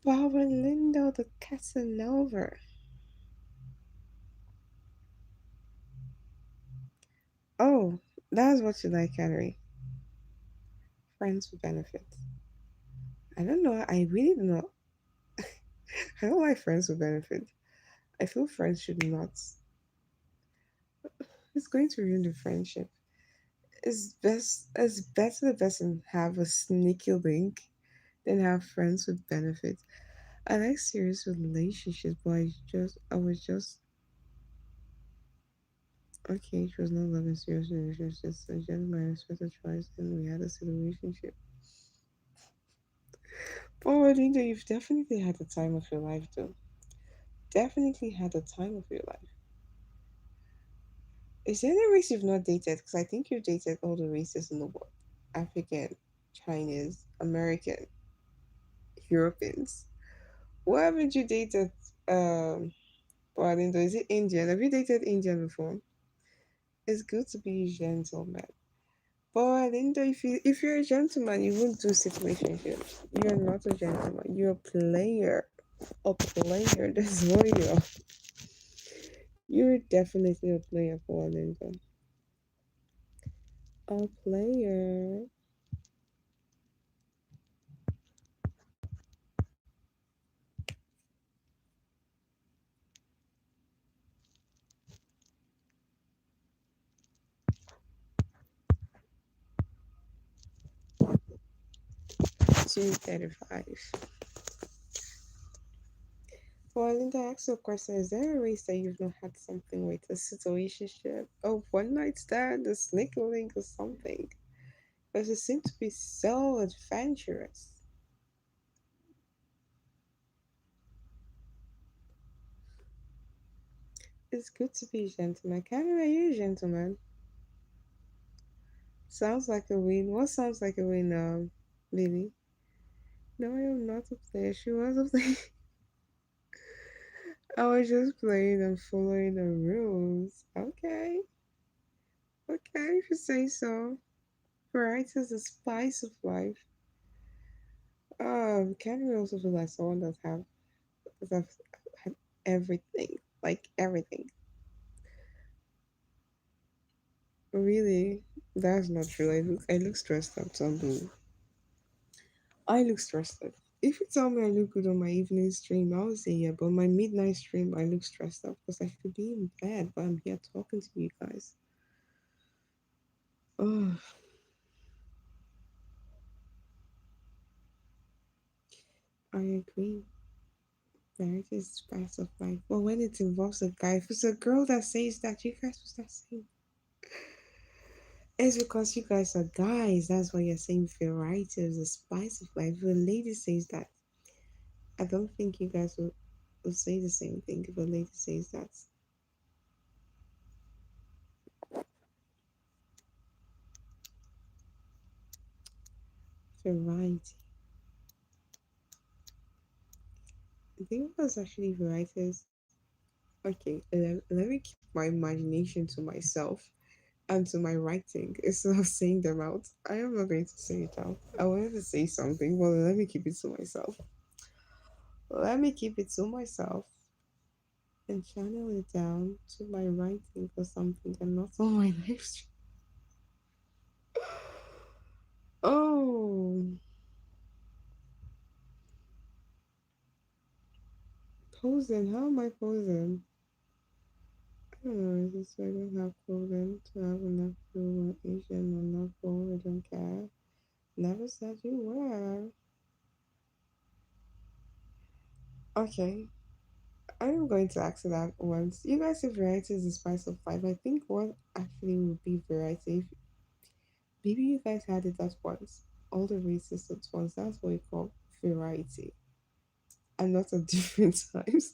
Barbara Lindo, the Casanova. Oh, that's what you like, Henry. Friends with benefits. I don't know. I really don't know. I don't like friends with benefits. I feel friends should not. It's going to ruin the friendship. It's better the person have a sneaky link than have friends with benefits. I like serious relationships, but I was just okay. She was not loving serious relationships, just a gentleman respected choice, and we had a relationship. But Linda, you've definitely had the time of your life, though. Definitely had the time of your life. Is there any race you've not dated? Because I think you've dated all the races in the world: African, Chinese, American, Europeans. What haven't you dated? Um, well, Linda, is it Indian? Have you dated Indian before? It's good to be a gentleman. But Linda, if you're a gentleman, you won't do situationships. You're not a gentleman. You're a player. A player. That's what you are. You're definitely a player for Linda. A player. Two 35. Well, Linda, I asked you a question. Is there a race that you've not had something with a situationship? Oh, one night stand, a sneak link, or something? Because it seems to be so adventurous. It's good to be a gentleman. Canada, are you a gentleman? Sounds like a win. What sounds like a win, Lily? No, I am not a player. She was a player. I was just playing and following the rules. Okay. Okay, if you say so. Variety is the spice of life. Can we also feel like someone that have that have had everything, like everything. Really, that's not true. I look stressed out. Some I look stressed out. If you tell me I look good on my evening stream, I would say yeah. But my midnight stream, I look stressed out because I could be in bed, but I'm here talking to you guys. Oh, I agree. Marriage is spice of life. But when it involves a guy, if it's a girl that says that, you guys will start saying it's because you guys are guys. That's why you're saying variety is the spice of life. If a lady says that, I don't think you guys will say the same thing if a lady says that. Variety. I think it was actually varieties. Okay, let me keep my imagination to myself and to my writing instead of saying them out. I am not going to say it out. I wanted to say something, but let me keep it to myself. Let me keep it to myself and channel it down to my writing or something and not on my live stream. Oh, posing. How am I posing? I don't know. Is this why I don't have clothing to have enough blue or Asian or not gold? I don't care. Never said you were. Okay, I'm going to ask that once. You guys say variety is the spice of life. I think what actually would be variety, if maybe you guys had it at once, all the races at once. That's what we call variety, and not at different times.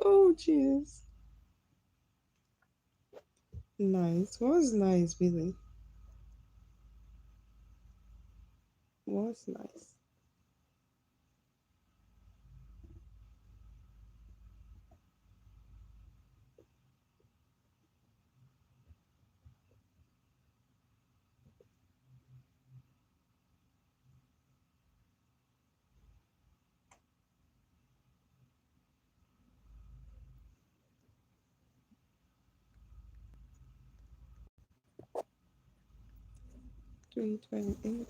Oh, jeez. Nice. What was nice, Billy? What's nice? 328.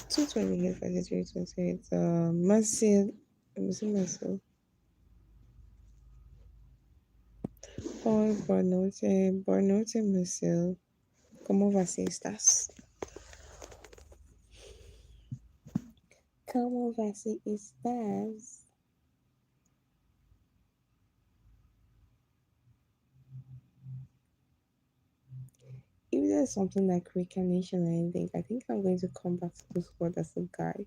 228 for the 328. Marcel. Was it Marcel? Paul Bornote. Bornote Marcel. ¿Cómo vas a estás? ¿Cómo vas a estás? If there's something like reincarnation or anything, I think I'm going to come back to this world as a guy.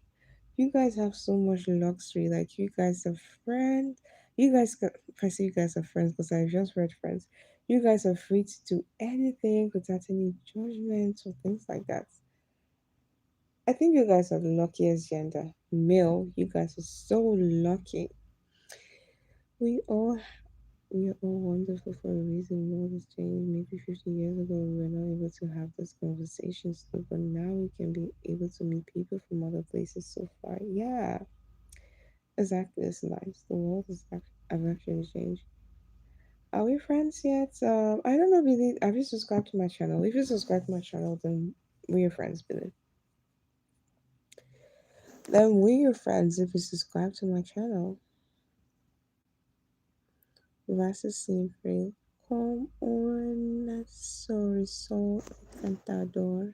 You guys have so much luxury. Like you guys are friends. You guys, if I say you guys are friends, because I've just read friends. You guys are free to do anything without any judgment or things like that. I think you guys are the luckiest gender. Male, you guys are so lucky. We all We are all wonderful for a reason. The world has changed. Maybe 50 years ago, we were not able to have this conversation, so, but now we can be able to meet people from other places so far. Yeah, exactly. It's nice. The world have actually changed. Are we friends yet? I don't know, Billy. Have you subscribed to my channel? If you subscribe to my channel, then we're friends, Billy. Then we're friends if you subscribe to my channel. Versus siempre. Come on, sorry, so encantador.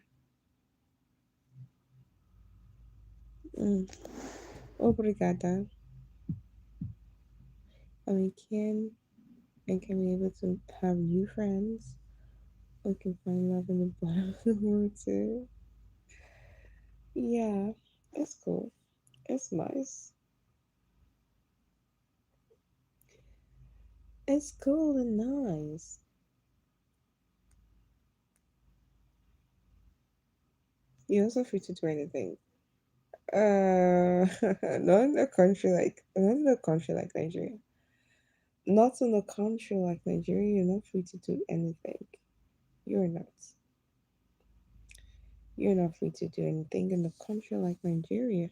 Mm. Obrigada. And we can be able to have new friends. We can find love in the bottom of the world too. Yeah, it's cool. It's nice. It's cool and nice. You're also free to do anything. Not in a country like Nigeria. Not in a country like Nigeria, you're not free to do anything. You're not. You're not free to do anything in a country like Nigeria.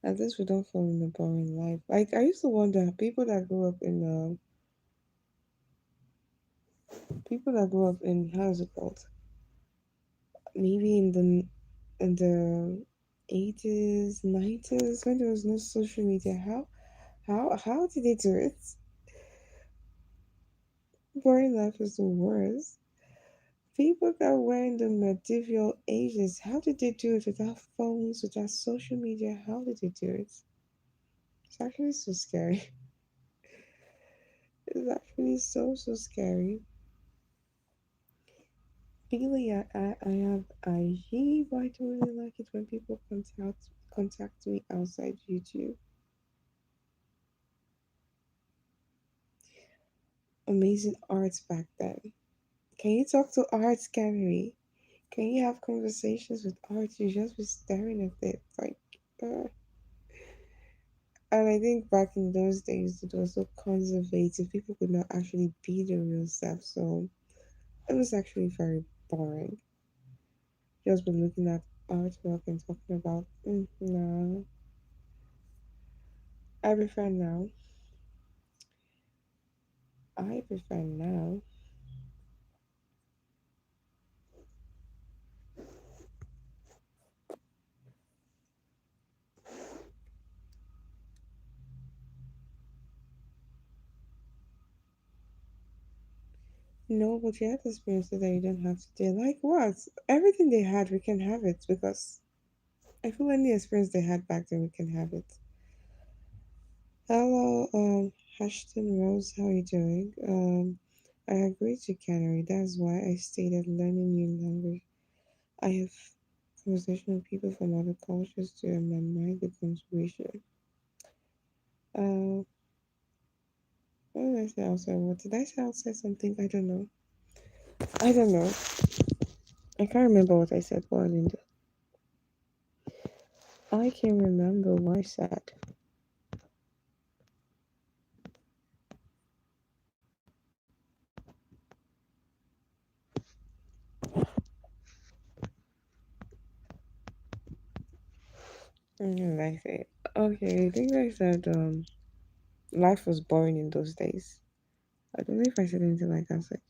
At least we don't fall in a boring life. Like I used to wonder people that grew up in how's it called? Maybe in the 80s, 90s when there was no social media. How did they do it? Boring life is the worst. People that were in the medieval ages, how did they do it without phones, without social media? How did they do it? It's actually so scary. It's actually so scary. Really, I have IG, but I don't really like it when people contact me outside YouTube. Amazing arts back then. Can you talk to art gallery? Can you have conversations with art? You just be staring at it like. Uh. And I think back in those days, it was so conservative. People could not actually be their real self, so it was actually very boring. Just been looking at artwork and talking about. No, I prefer now. I prefer now. No, but you have experiences that you don't have today. Like what? Everything they had, we can have it because I feel any experience they had back then, we can have it. Hello, Ashton Rose, how are you doing? I agree to Canary. That's why I stated learning new language. I have conversation with people from other cultures too, and my mind becomes richer. Uh, what did I say outside? What did I say outside? Something I don't know. I don't know. I can't remember what I said. What I didn't do. I can remember what I said. I say okay. I think I said life was boring in those days. I don't know if I said anything like that. I was like,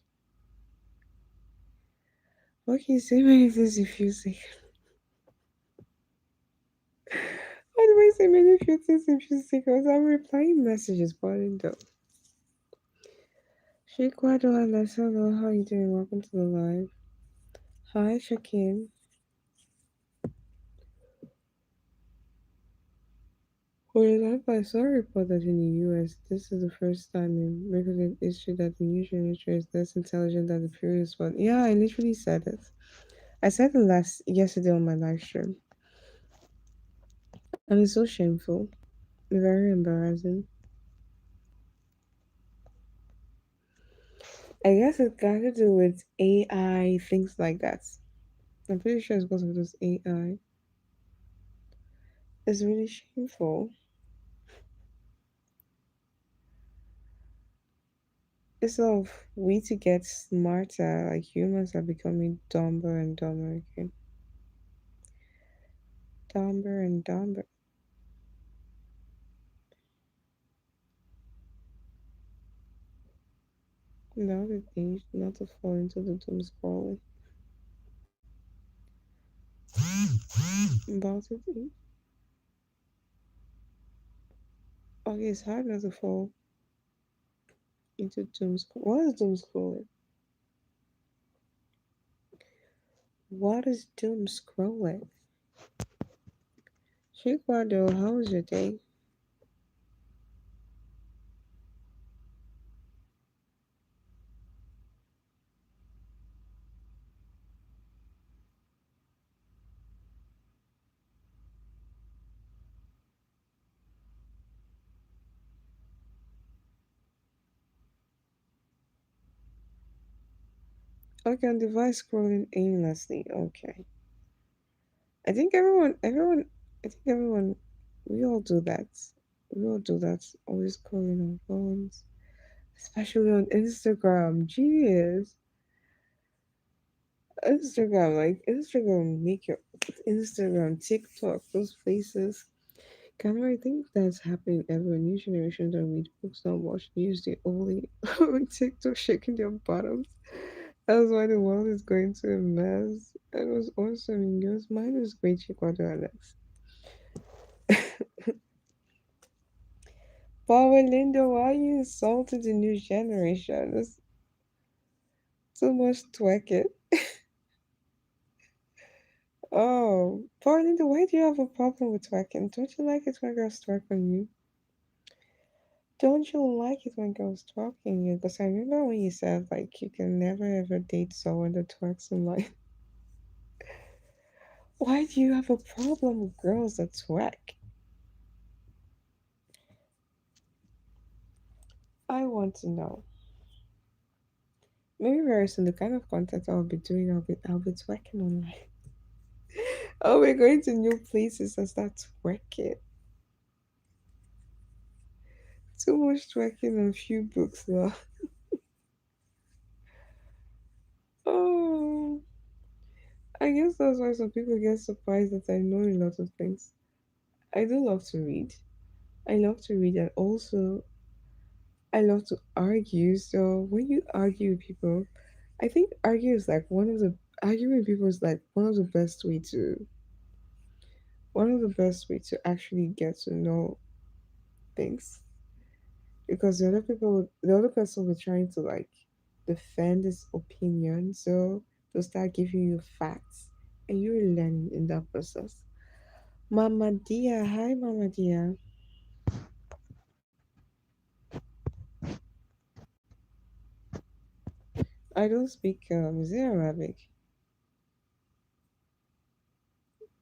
okay, say many things if you say. Why do I say many few things if you say? Because I'm replying messages, but I didn't do. Shekwado and hello, how you doing? Welcome to the live. Hi, Shakim. For example, I saw a report that in the US, this is the first time in recorded history that the new generation is less intelligent than the previous one. Yeah, I literally said it. I said it yesterday on my live stream, and it's so shameful, very embarrassing. I guess it got to do with AI, things like that. I'm pretty sure it's because of this AI. It's really shameful. Instead of we to get smarter, like humans are becoming dumber and dumber again. Dumber and dumber. Now the age not to fall into the doom scrolling. About it. Okay, it's hard not to fall into doom scrolling. What is doom scrolling? What is doom scrolling? Chiquado, how was your day? Okay, on device scrolling aimlessly. Okay. I think I think everyone, we all do that. We all do that. Always scrolling on phones, especially on Instagram. Jeez. Instagram, like Instagram, make your Instagram, TikTok, those places. Kind of, I think that's happening everywhere. New generations don't read books, don't watch news. They only on TikTok shaking their bottoms. That's why the world is going to a mess. It was awesome in yours. Mine was great, Chikwado Alex. Power Linda, why are you insulting the new generation? There's too much twerking. Oh, Power Linda, why do you have a problem with twerking? Don't you like it when girls twerk on you? Don't you like it when girls twerk on you? Because I remember when you said like you can never ever date someone that twerks on like why do you have a problem with girls that twerk? I want to know. Maybe very soon the kind of content I'll be doing, I'll be twerking online. Oh, we're going to new places and start twerking. Too much twerking and few books now. Oh, I guess that's why some people get surprised that I know a lot of things. I do love to read. I love to read and also I love to argue. So when you argue with people, I think arguing with people is like one of the best way to actually get to know things because the other person will trying to like defend his opinion, so they'll start giving you facts and you're learning in that process. Mama Dia, hi Mama Dia. I don't speak is it Arabic?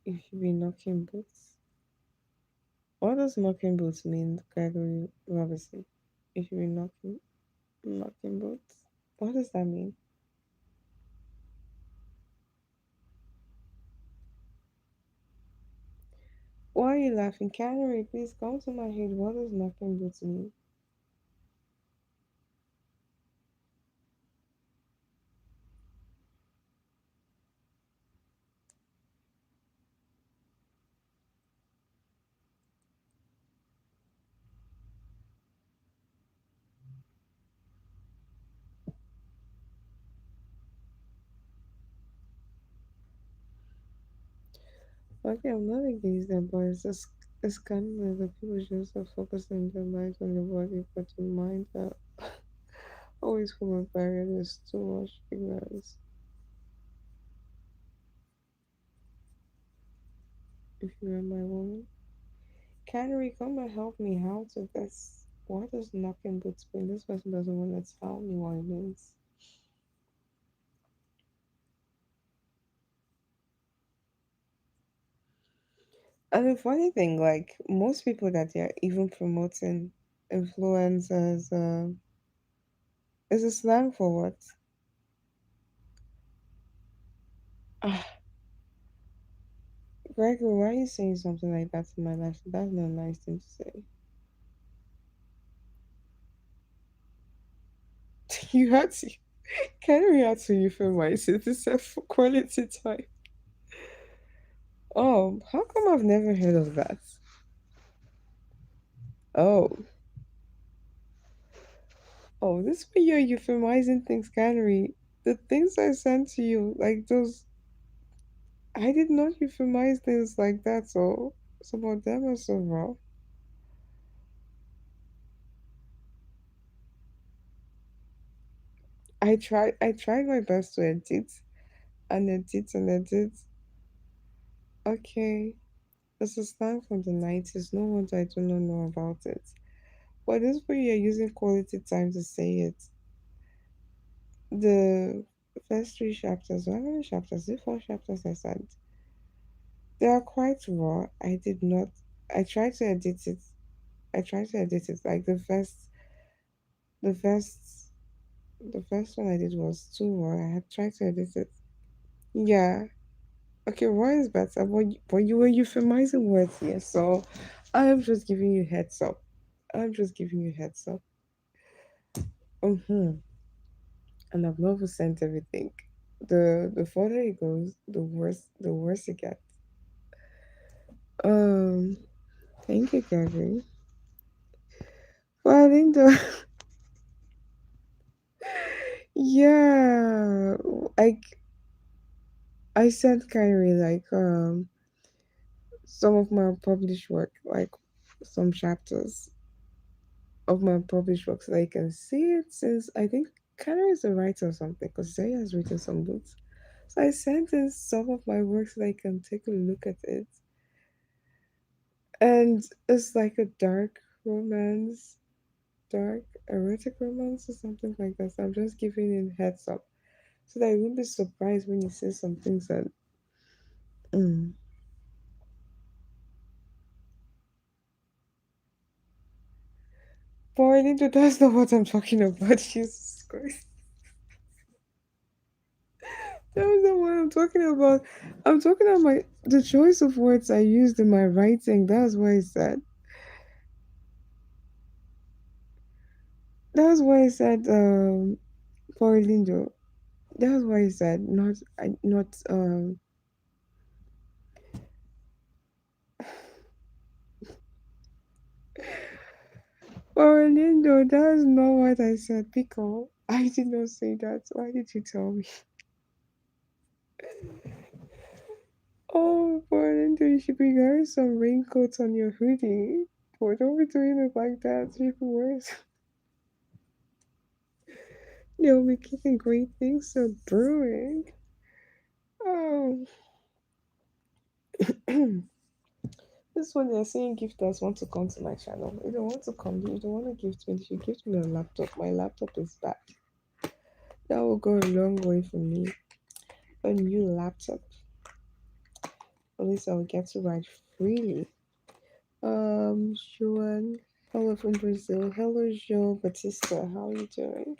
If you be knocking boots. What does knocking boots mean, Gregory Robertson? If you be knocking boots. What does that mean? Why are you laughing? Canary, please come to my head. What does knocking boots mean? Okay, I'm not against them, but it's kind of like the people just are focusing their lives on the body, but the mind that always full of barrier. There's too much ignorance. If you are my woman, Canary, come and help me. How to guess? What does knocking boots mean? This person doesn't want to tell me what it means. And the funny thing, like most people that they're even promoting influencers, is a slang for what? Ah, Gregory, why are you saying something like that in my life? That's not a nice thing to say. You had to, Canary had to euphemize it. It's a for quality time. Oh, how come I've never heard of that? Oh, oh, this way you're euphemizing things, Canary. The things I sent to you, like those, I did not euphemize things like that. So some of them are so raw. I tried my best to edit and edit and edit. Okay, this is slang from the 90s. No wonder I do not know about it. But this way you're using quality time to say it. The first three chapters, how many chapters? The four chapters I said. They are quite raw. I did not I tried to edit it. I tried to edit it. Like the first the first one I did was too raw. I had tried to edit it. Yeah. Okay, raw is better, but you were euphemizing words here, so I am just giving you heads up. I'm just giving you heads up. Mm-hmm. And I've never sent everything. The further it goes, the worse it gets. Um, Thank you, Gabby. Well, I didn't do. Yeah, I I sent Kyrie like some of my published work, like some chapters of my published work, so that I can see it. Since I think Kyrie is a writer or something, because he has written some books. So I sent in some of my work so that I can take a look at it. And it's like a dark romance, dark erotic romance or something like that. So I'm just giving it heads up so that I won't be surprised when you say some things that. Mm. Boy, Linda, that's not what I'm talking about. Jesus Christ. That's not what I'm talking about. I'm talking about the choice of words I used in my writing. That's why I said. That's why I said for Lindo. That's why I said not. For Lindo, that's not what I said, Pico. I did not say that. Why did you tell me? Oh, for Lindo, you should be wearing some raincoats on your hoodie. Boy, don't be doing it like that. It's even worse. You'll be keeping great things are brewing. Oh, this one they're saying gifters want to come to my channel. You don't want to come. You don't want to gift me. You should gift me a laptop. My laptop is bad. That will go a long way for me. A new laptop. At least I'll get to write freely. Joan. Hello from Brazil. Hello, Joe Batista. How are you doing?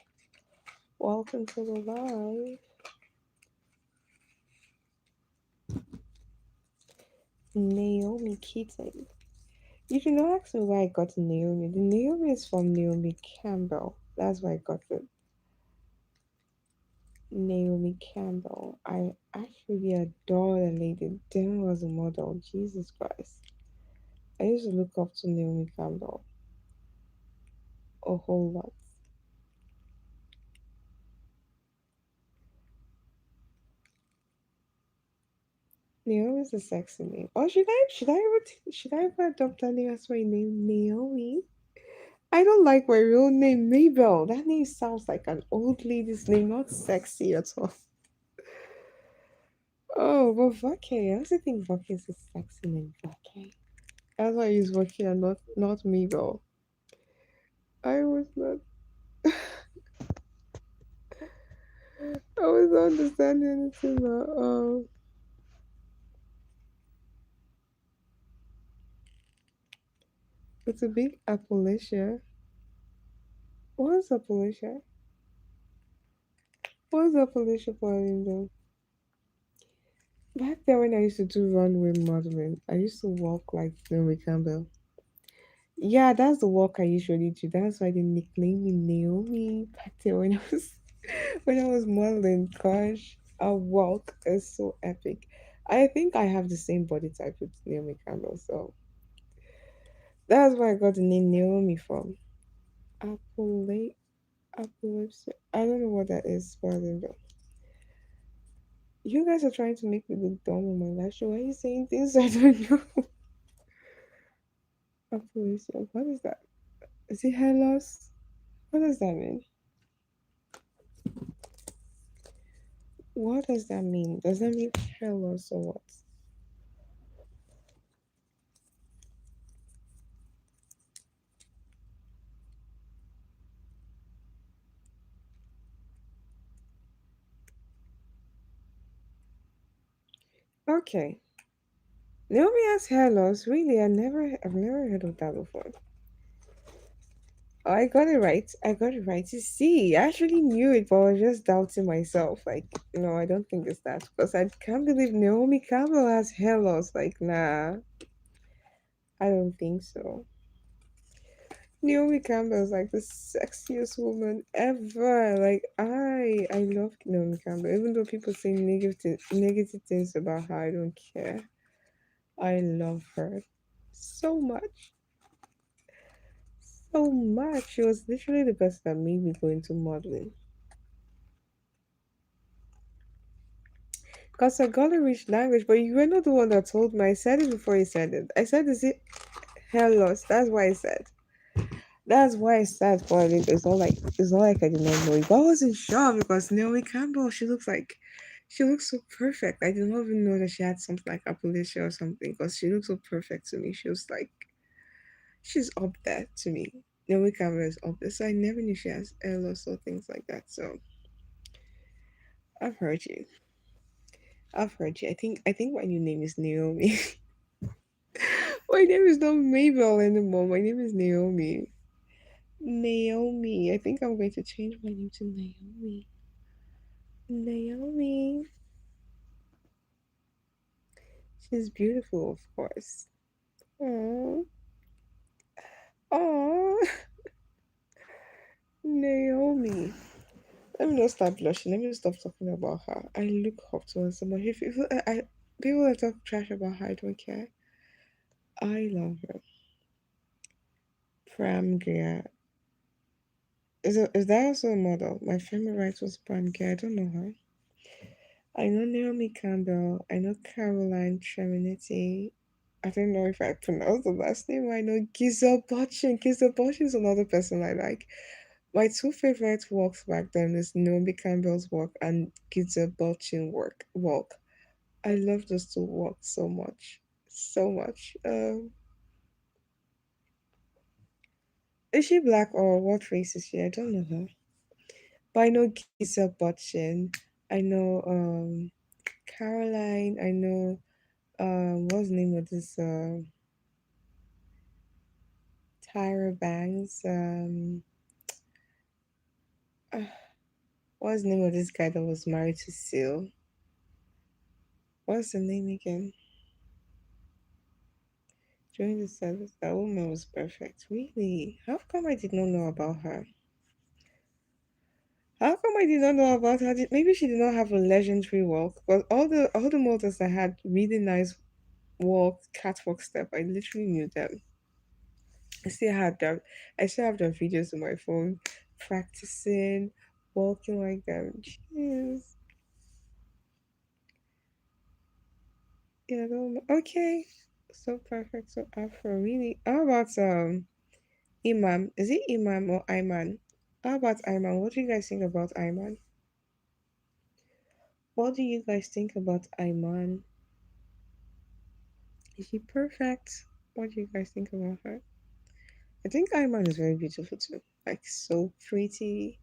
Welcome to the live. Naomi Keating. You should not ask me where I got Naomi. The Naomi is from Naomi Campbell. That's where I got the Naomi Campbell. I actually adore the lady. Then was a model. Jesus Christ. I used to look up to Naomi Campbell a whole lot. Naomi is a sexy name. Or should I ever adopt that name as my name? Naomi? I don't like my real name, Mabel. That name sounds like an old lady's name, not sexy at all. Oh, but Voke. I also think Voke is a sexy name. Voke. That's why I use Voke and not Mabel. I was not. I was not understanding anything. It's a big Appalachia. What's Appalachia? What's Appalachia falling though? Back there when I used to do runway modeling, I used to walk like Naomi Campbell. Yeah, that's the walk I usually do. That's why they nicknamed me Naomi back there when I was when I was modeling. Gosh, our walk is so epic. I think I have the same body type with Naomi Campbell, so that's where I got the name Naomi from. Appala- Appalachia. I don't know what that is, but I don't know. You guys are trying to make me look dumb on my live show. Why are you saying things I don't know? Appalachia. What is that? Is it hair loss? What does that mean? What does that mean? Does that mean hair loss or what? Okay. Naomi has hair loss. Really, I've never heard of that before. Oh, I got it right. I got it right. You see, I actually knew it, but I was just doubting myself. Like, no, I don't think it's that. Because I can't believe Naomi Campbell has hair loss. Like, nah, I don't think so. Naomi Campbell is like the sexiest woman ever. Like, I love Naomi Campbell. Even though people say negative things about her, I don't care. I love her. so much, so much. She was literally the person that made me go into modeling. Because I got a rich language, but you were not the one that told me. I said it before you said it. I said, is it hair loss? That's why I said. That's why I said for it. It's not like I did not know it. But I was in shock because Naomi Campbell, she looks so perfect. I did not even know that she had something like alopecia or something because she looks so perfect to me. She was like, she's up there to me. Naomi Campbell is up there. So I never knew she has hair loss or things like that. So I've heard you. I've heard you. I think my new name is Naomi. My name is not Mabel anymore. My name is Naomi. Naomi. I think I'm going to change my name to Naomi. Naomi. She's beautiful, of course. Oh, oh, Naomi. Let me not start blushing. Let me stop talking about her. I look up to her so much. If people that talk trash about her, I don't care. I love her. Pram Grier. Is that also a model? My family writes was Pram Grier. I don't know her. I know Naomi Campbell. I know Caroline Treminity. I don't know if I pronounced the last name. I know Giza Bochin. Giza Bochin is another person I like. My two favorite walks back then is Naomi Campbell's walk and Giza Bochin walk. I love those two walks so much. So much. Is she black or what race is she? I don't know her. But I know Giza Bochin. I know Caroline. I know what's the name of this Tyra Banks? Uh, what's the name of this guy that was married to Seal? What's the name again? During the service, that woman was perfect. Really? How come I did not know about her? How come I did not know about her? Maybe she did not have a legendary walk, but all the models that had really nice walk, catwalk step, I literally knew them. I still had them. I still have their videos on my phone, practicing, walking like them. Jeez. Yeah, I don't know. Okay. So perfect. So Afro. Really. How about Imam? Is it Imam or Iman? How about Iman? What do you guys think about Iman? What do you guys think about Iman? Is she perfect? What do you guys think about her? I think Iman is very beautiful too. Like so pretty.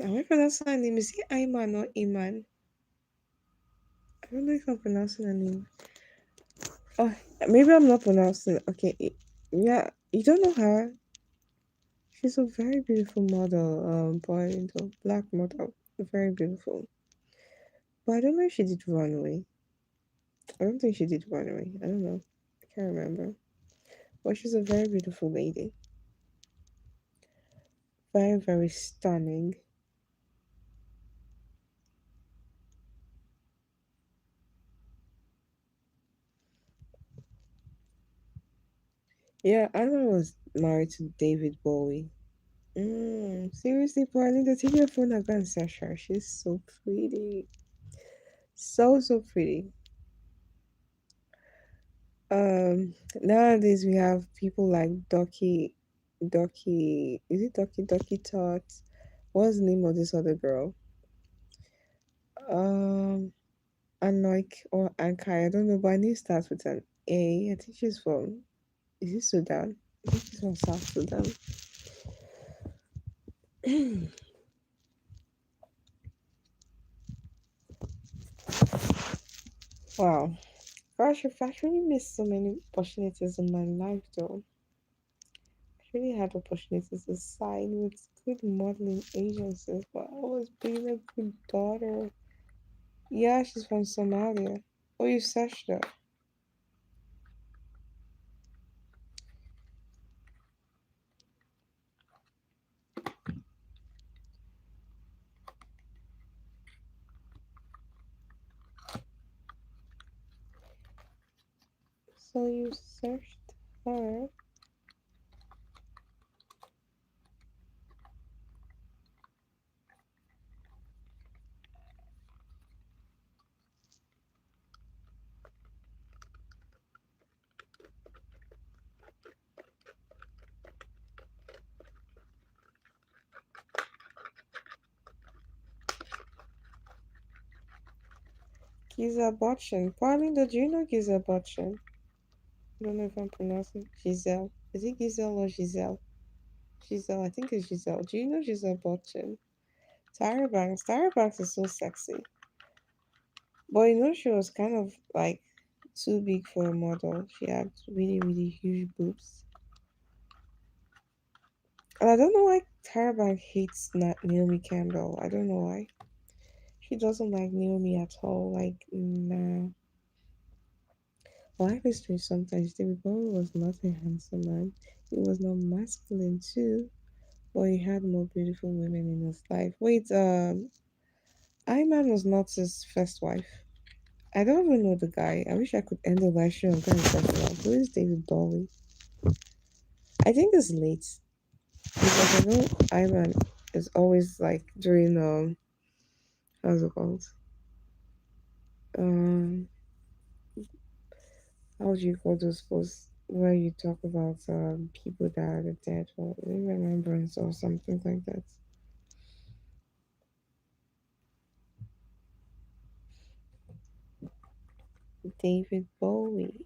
Am I pronouncing her name? Is it Iman or Iman? I don't know if I'm pronouncing her name. Oh, maybe I'm not pronouncing it. Okay. Yeah, you don't know her. She's a very beautiful model, boy, the black model. Very beautiful. But I don't know if she did Runaway. I don't think she did Runaway. I don't know. I can't remember. But she's a very beautiful lady. Very, very stunning. Yeah, Anna was married to David Bowie. Seriously, boy, I need to take your phone and go and search her. She's so pretty. So, so pretty. Nowadays we have people like is it Ducky Tot? What's the name of this other girl? Um, Anoik or Ankai, I don't know, but her name starts with an A. I think she's from, is it Sudan? I think she's from South Sudan. Wow. Gosh, I've actually missed so many opportunities in my life though. I really had opportunities to sign with good modeling agencies, but I was being a good daughter. Yeah, she's from Somalia. Oh, you searched her. So you searched for Giza Botchin. Pauline, do you know Giza Botchin? I don't know if I'm pronouncing Giselle. Is it Giselle or Giselle? Giselle, I think it's Giselle. Do you know Giselle Botchin? Tyra Banks. Tyra Banks is so sexy. But you know, she was kind of like too big for a model. She had really, really huge boobs. And I don't know why Tyra Banks hates Naomi Campbell. I don't know why. She doesn't like Naomi at all. Like, nah. Life is strange sometimes. David Bowie was not a handsome man. He was not masculine too, but he had more beautiful women in his life. Wait, Iman was not his first wife. I don't even know the guy. I wish I could end the live show and kind of talk about who is David Bowie. I think it's late because I know Iman is always like doing how's it called? Um, how do you call those posts where you talk about people that are dead or remembrance or something like that? David Bowie.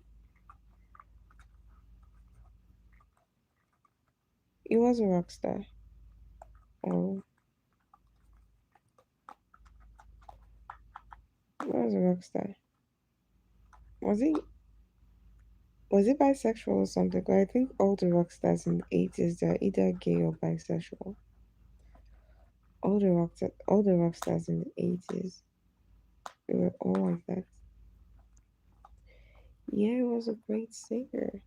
He was a rock star. Oh, he was a rock star. Was he? Was he bisexual or something? 'Cause I think all the rock stars in the 80s they're either gay or bisexual. All the rock stars in the 80s, they were all like that. Yeah, he was a great singer.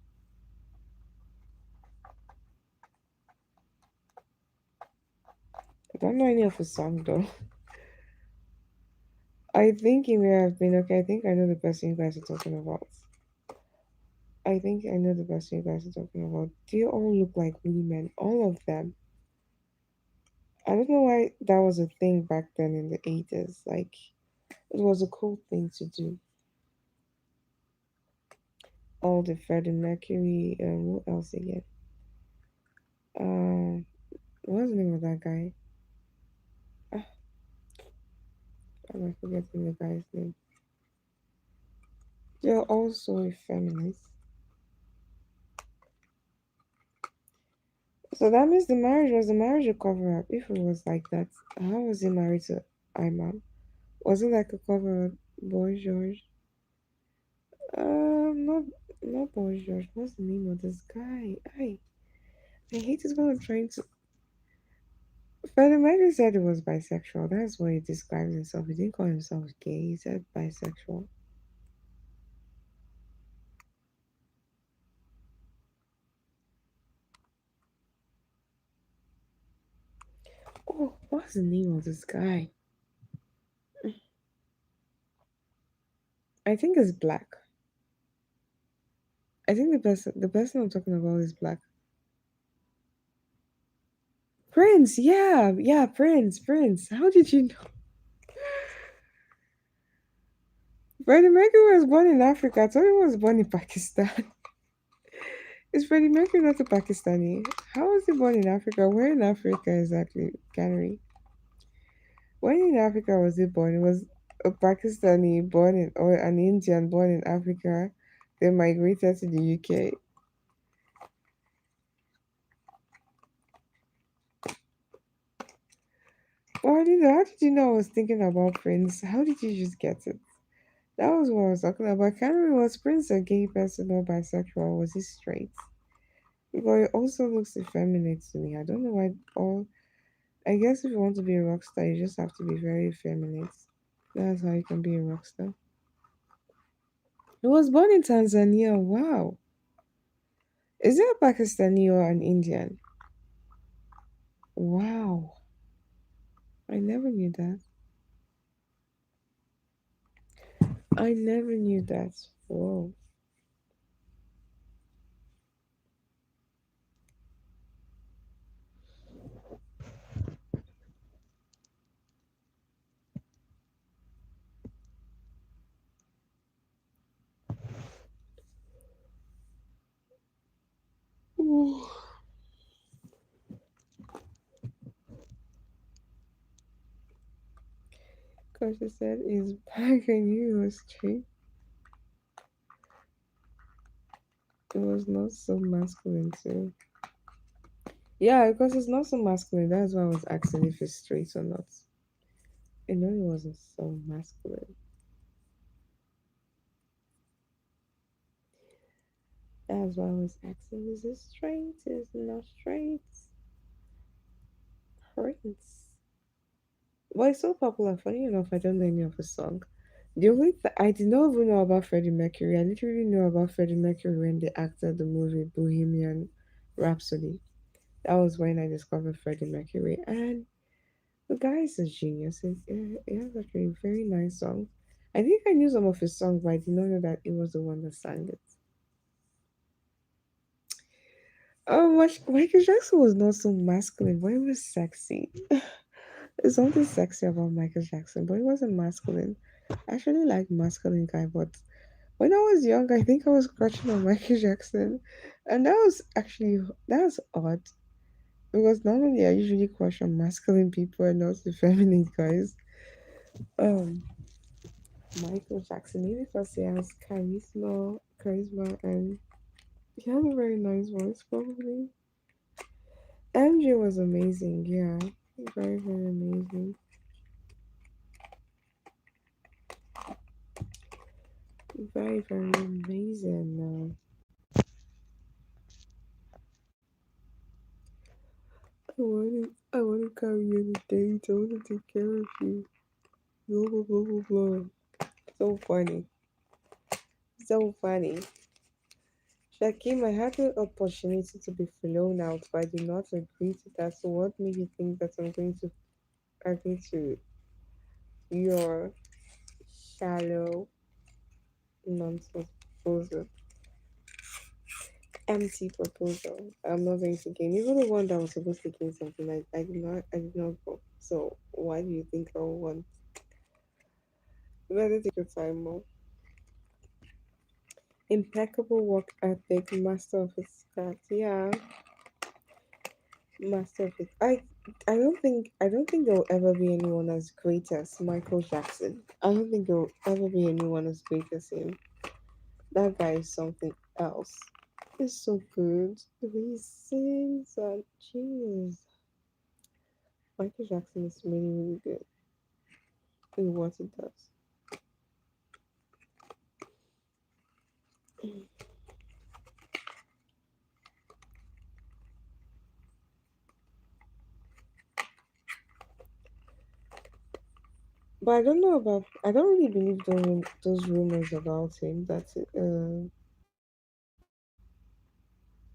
I don't know any of his songs though. I think he may have been okay. I think I know the person you guys are talking about. I think I know the person you guys are talking about. They all look like women, all of them. I don't know why that was a thing back then in the 80s. Like, it was a cool thing to do. All the Freddie Mercury, who else again? Um, what's the name of that guy? Ah, I'm forgetting the guy's name. They're also a feminist. So that means the marriage a cover up? If it was like that, how was he married to Imam? Was it like a cover up, Boy George? Not Boy George. What's the name of this guy? I hate it when I'm trying to. Freddie Mercury said he was bisexual. That's what he describes himself. He didn't call himself gay. He said bisexual. Oh, what's the name of this guy? I think it's black. I think the person I'm talking about is black. Prince, yeah, yeah, Prince. How did you know? Freddie Mercury was born in Africa. I thought he was born in Pakistan. Is Freddie Mercury not a Pakistani? How was he born in Africa? Where in Africa exactly? Canary. When in Africa was he born? It was a Pakistani born in, or an Indian born in Africa. They migrated to the UK. How did you know I was thinking about Prince? How did you just get it? That was what I was talking about. I can't remember, was Prince a gay person or bisexual? Or was he straight? Because it also looks effeminate to me. I don't know why all. I guess if you want to be a rock star, you just have to be very effeminate. That's how you can be a rock star. He was born in Tanzania. Wow. Is it a Pakistani or an Indian? Wow. I never knew that. I never knew that. Whoa. Because she said is back and you was straight. It was not so masculine too. Yeah, because it's not so masculine. That's why I was asking if it's straight or not. I know it wasn't so masculine. That's why I was asking, is it straight? Is it not straight? Prince. Well, it's so popular. Funny enough, I don't know any of his song. The only I did not even know about Freddie Mercury. I literally know about Freddie Mercury when they acted the movie Bohemian Rhapsody. That was when I discovered Freddie Mercury, and the guy is a genius. He has actually a very nice song. I think I knew some of his songs, but I did not know that it was the one that sang it. Oh, Michael Jackson was not so masculine, but he was sexy. There's something sexy about Michael Jackson, but he wasn't masculine. I actually like masculine guy, but when I was young, I think I was crushing on Michael Jackson, and that was odd because normally I usually crush on masculine people and not the feminine guys. Um, Michael Jackson, maybe because he has charisma, and he has a very nice voice, probably. MJ was amazing, yeah, very very amazing, very very amazing. I want to carry you on a date. I want to take care of you. Blah blah blah blah blah. So funny, so funny. Shakim, I had the opportunity to be flown out, but I did not agree to that. So what made you think that I'm going to agree to your shallow nonsense proposal? Empty proposal. I'm not going to gain. Even the one that was supposed to gain something, I did not go. So why do you think I will want? Better take your time more. Impeccable work ethic, master of his craft. Yeah, master of it. I don't think there will ever be anyone as great as Michael Jackson. I don't think there will ever be anyone as great as him. That guy is something else. He's so good. The way he sings and jeez. Michael Jackson is really, really good in what he does. But I don't know about. I don't really believe those rumors about him that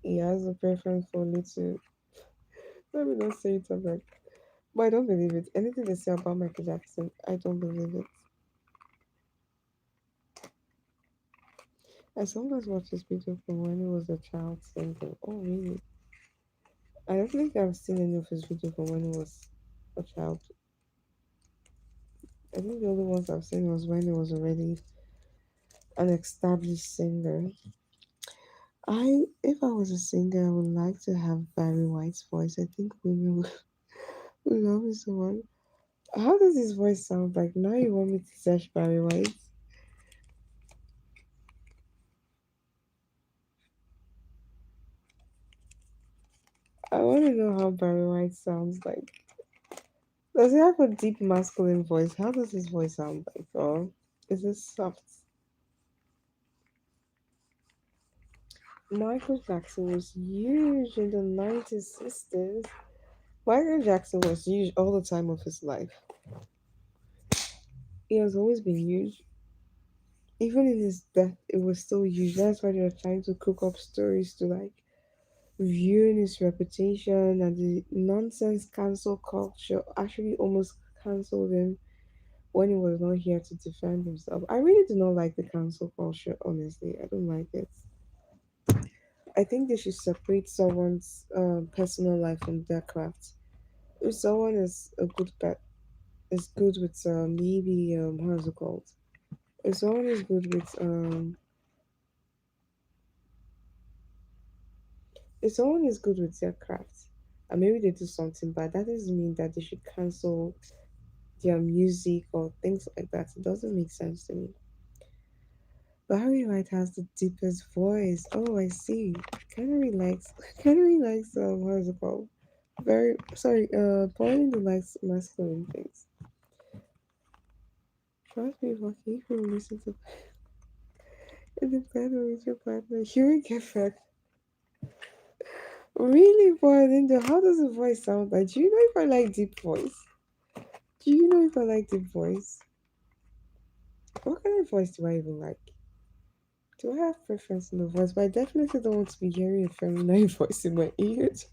he has a preference for little. Let me not say it about. But I don't believe it. Anything they say about Michael Jackson, I don't believe it. I sometimes watch this video from when he was a child singing. Oh, really? I don't think I've seen any of his video from when he was a child. I think the only ones I've seen was when he was already an established singer. If I was a singer, I would like to have Barry White's voice. I think women would love me so much. How does his voice sound like? Now you want me to search Barry White? I want to know how Barry White sounds like. Does he have a deep masculine voice? How does his voice sound like? Or is it soft? Michael Jackson was huge in the 90s sisters. Michael Jackson was huge all the time of his life. He has always been huge. Even in his death, it was still huge. That's why they're trying to cook up stories to like ruin his reputation, and the nonsense cancel culture actually almost cancelled him when he was not here to defend himself. I really do not like the cancel culture, honestly. I don't like it. I think they should separate someone's personal life from their craft. If someone is a good pet, is good with maybe how's it called? If someone is good with if someone is good with their craft and maybe they do something bad, that doesn't mean that they should cancel their music or things like that. It doesn't make sense to me. Barry White has the deepest voice. Oh, I see. Canary likes Canary likes what is it called? Very sorry, Pauline likes masculine things. Trust me, Rocky, if you listen to in the bed with your partner, you will get fed. Really, Pauline, how does the voice sound like? Do you know if I like deep voice? Do you know if I like deep voice? What kind of voice do I even like? Do I have preference in the voice? But I definitely don't want to be hearing a feminine voice in my ears.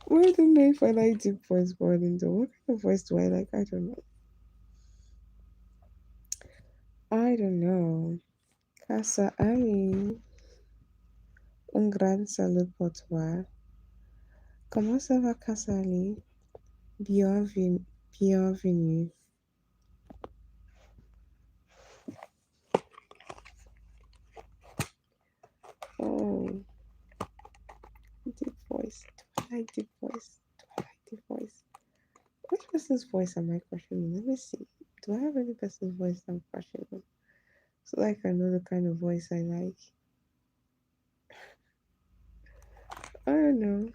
Well, I don't know if I like deep voice more than the what kind of voice do I like? I don't know. I don't know. Casa Ami, un gran salut pour toi. Comment ça va, Casa Ali? Bienvenue. Bienvenue. Oh, deep voice. Do I like deep voice? Do I like deep voice? Which person's voice am I questioning? Let me see. Do I have any person's voice I'm questioning? So like I know the kind of voice I like. I don't know.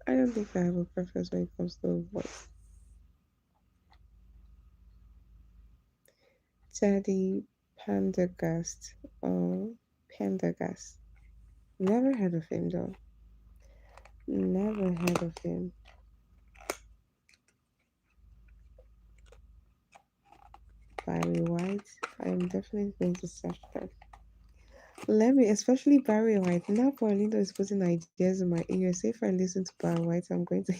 I don't think I have a preference when it comes to a voice. Teddy Pendergast. Oh, Pendergast. Never heard of him though. Never heard of him. Barry White. I am definitely going to search that. Let me, especially Barry White. Now Paulindo is putting ideas in my ears. If I listen to Barry White, I'm going to.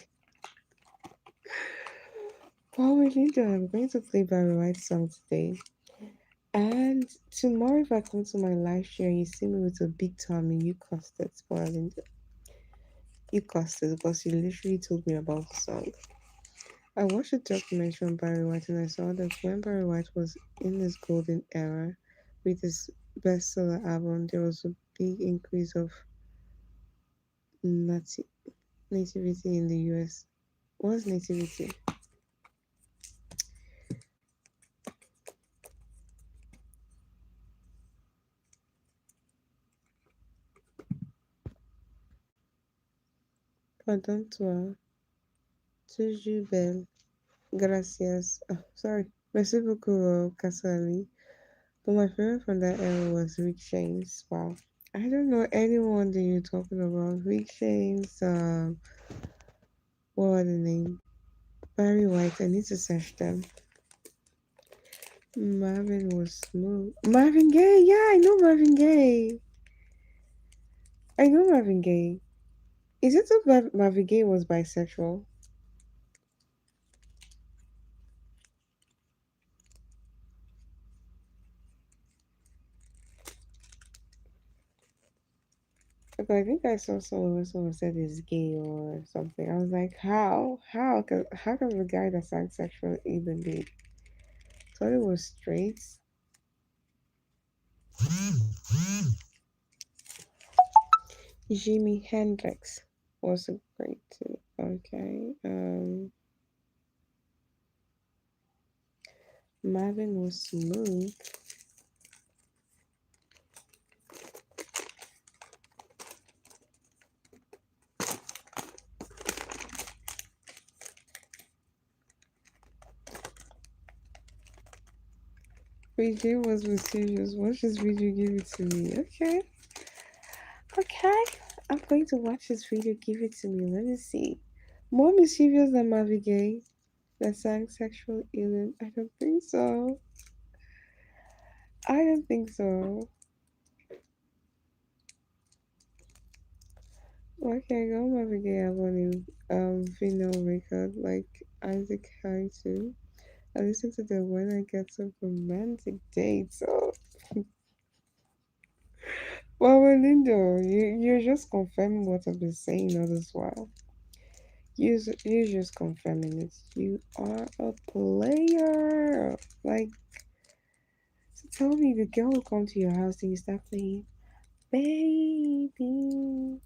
Paulindo, I'm going to play Barry White's song today. And tomorrow, if I come to my live share, you see me with a big tummy, you cussed it, Paulindo. You cussed it because you literally told me about the song. I watched a documentary on Barry White and I saw that when Barry White was in his golden era with his bestseller album, there was a big increase of nati- nativity in the US. What's nativity? Pardon toi, toujours belle, gracias. Oh, sorry. Merci beaucoup, Kasali. But my favorite from that era was Rick James. Wow. I don't know anyone that you're talking about. Rick James, what was the name? Barry White. I need to search them. Marvin was smooth. Marvin Gaye. Yeah, I know Marvin Gaye. I know Marvin Gaye. Is it that Marvin Gaye was bisexual? Because I think I saw someone where someone said he's gay or something. I was like, how? How can the guy that sang sexual even be? Thought it was straight. Jimi Hendrix was a great too. Okay. Marvin was smooth. VJ was mysterious. Watch this video, give it to me. Okay. Okay. I'm going to watch this video, give it to me. Let me see. More mischievous than Marvin Gaye that sang sexual healing. I don't think so. I don't think so. Okay, I got Marvin Gaye album in vinyl record like Isaac High too. I listen to them when I get some romantic dates. So, well, Lindo, you're just confirming what I've been saying all this while. You're just confirming it. You are a player. Like, so tell me, the girl will come to your house and you start playing. Baby,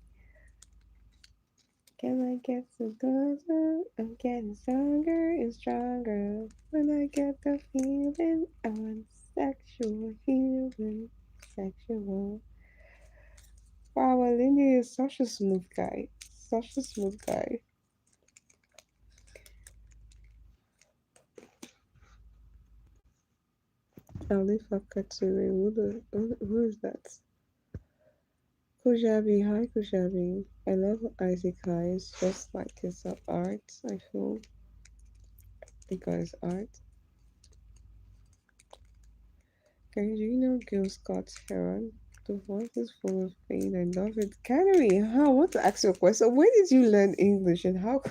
can I get some closer? I'm getting stronger and stronger. When I get the feeling, I want sexual healing. Sexual. Wow, Lindy is such a smooth guy. Such a smooth guy. Ali Fakaturi, who is that? Kujabi, hi Kujabi. I love Isaac Hayes, just like his art, I feel, because art. Can you know Gil Scott's Heron? The voice is full of pain. I love it. Canary, huh? I want to ask you a question. Where did you learn English and how?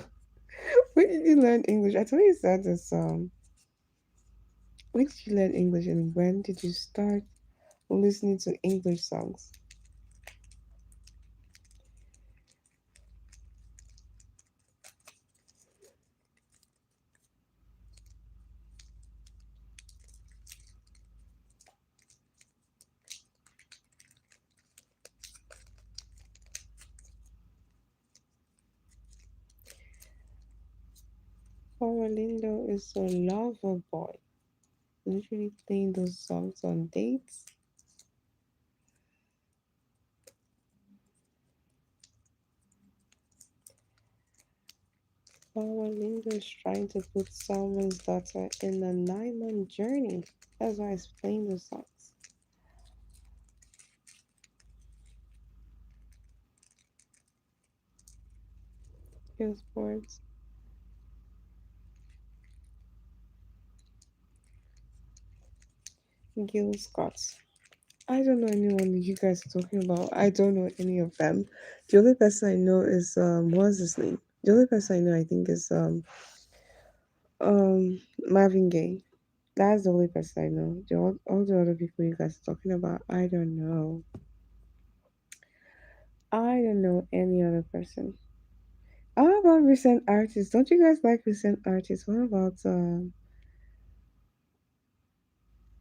Where did you learn English? I thought you said this. When did you learn English and when did you start listening to English songs? Orlando is a lover boy, literally playing those songs on dates. Orlando is trying to put someone's daughter in a 9-month journey. That's why he's playing those songs. His words. Gil Scott. I don't know anyone you guys are talking about. I don't know any of them. The only person I know is what's his name? The only person I know I think is Marvin Gaye. That's the only person I know. All the other people you guys are talking about, I don't know. I don't know any other person. How about recent artists? Don't you guys like recent artists? What about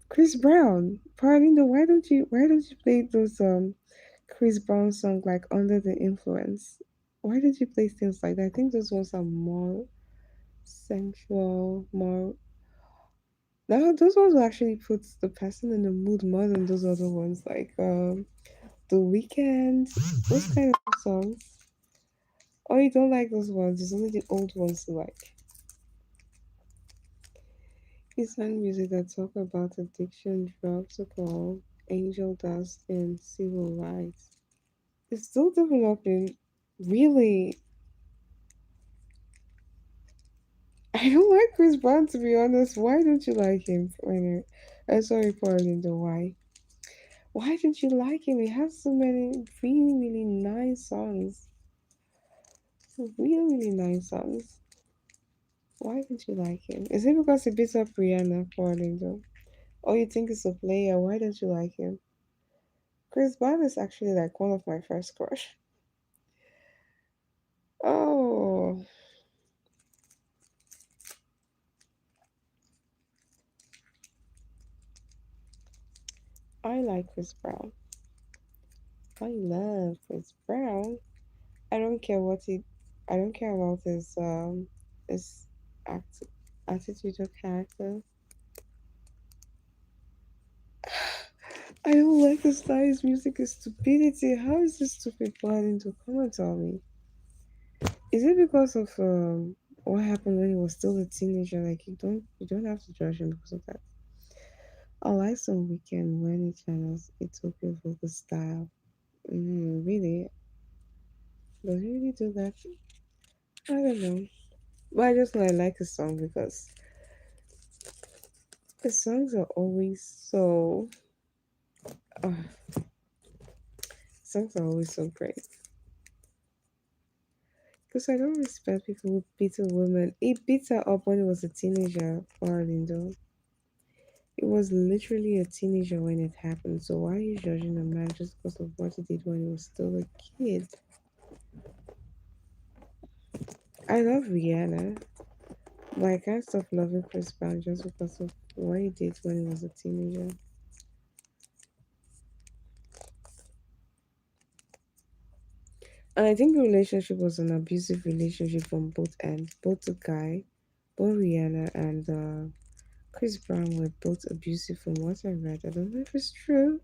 Chris Brown? Paulinho, why don't you play those Chris Brown songs like Under the Influence? Why did you play things like that? I think those ones are more sensual, more no, those ones actually put the person in the mood more than those other ones like The Weekend, those kind of songs. Oh, you don't like those ones, it's only the old ones you like. He sang music that talk about addiction, drugs, alcohol, angel dust, and civil rights. It's still developing. Really, I don't like Chris Brown to be honest. Why don't you like him? I'm sorry, Pauline. The why? Why didn't you like him? He has so many really, really nice songs. Really, really nice songs. Why didn't you like him? Is it because he beats up Rihanna, Pauline? Though? Or you think he's a player? Why don't you like him? Chris Brown is actually like one of my first crush. Oh, I like Chris Brown. I love Chris Brown. I don't care what he. I don't care about his act, attitude or character. I don't like the style. His music is stupidity. How is this stupid planning to come and tell me? Is it because of what happened when he was still a teenager? Like you don't have to judge him because of that. I like some weekend when he channels Ethiopian vocal style. Really? Does he really do that? I don't know. But I just know I like his song because his songs are always so. Uh, songs are always so great. Because I don't respect people who beat a woman. He beat her up when he was a teenager, Orlando. He was literally a teenager when it happened. So why are you judging a man just because of what he did when he was still a kid? I love Rihanna, but I can't stop loving Chris Brown just because of what he did when he was a teenager. And I think the relationship was an abusive relationship from both ends. Both the guy, both Rihanna and Chris Brown were both abusive from what I read. I don't know if it's true,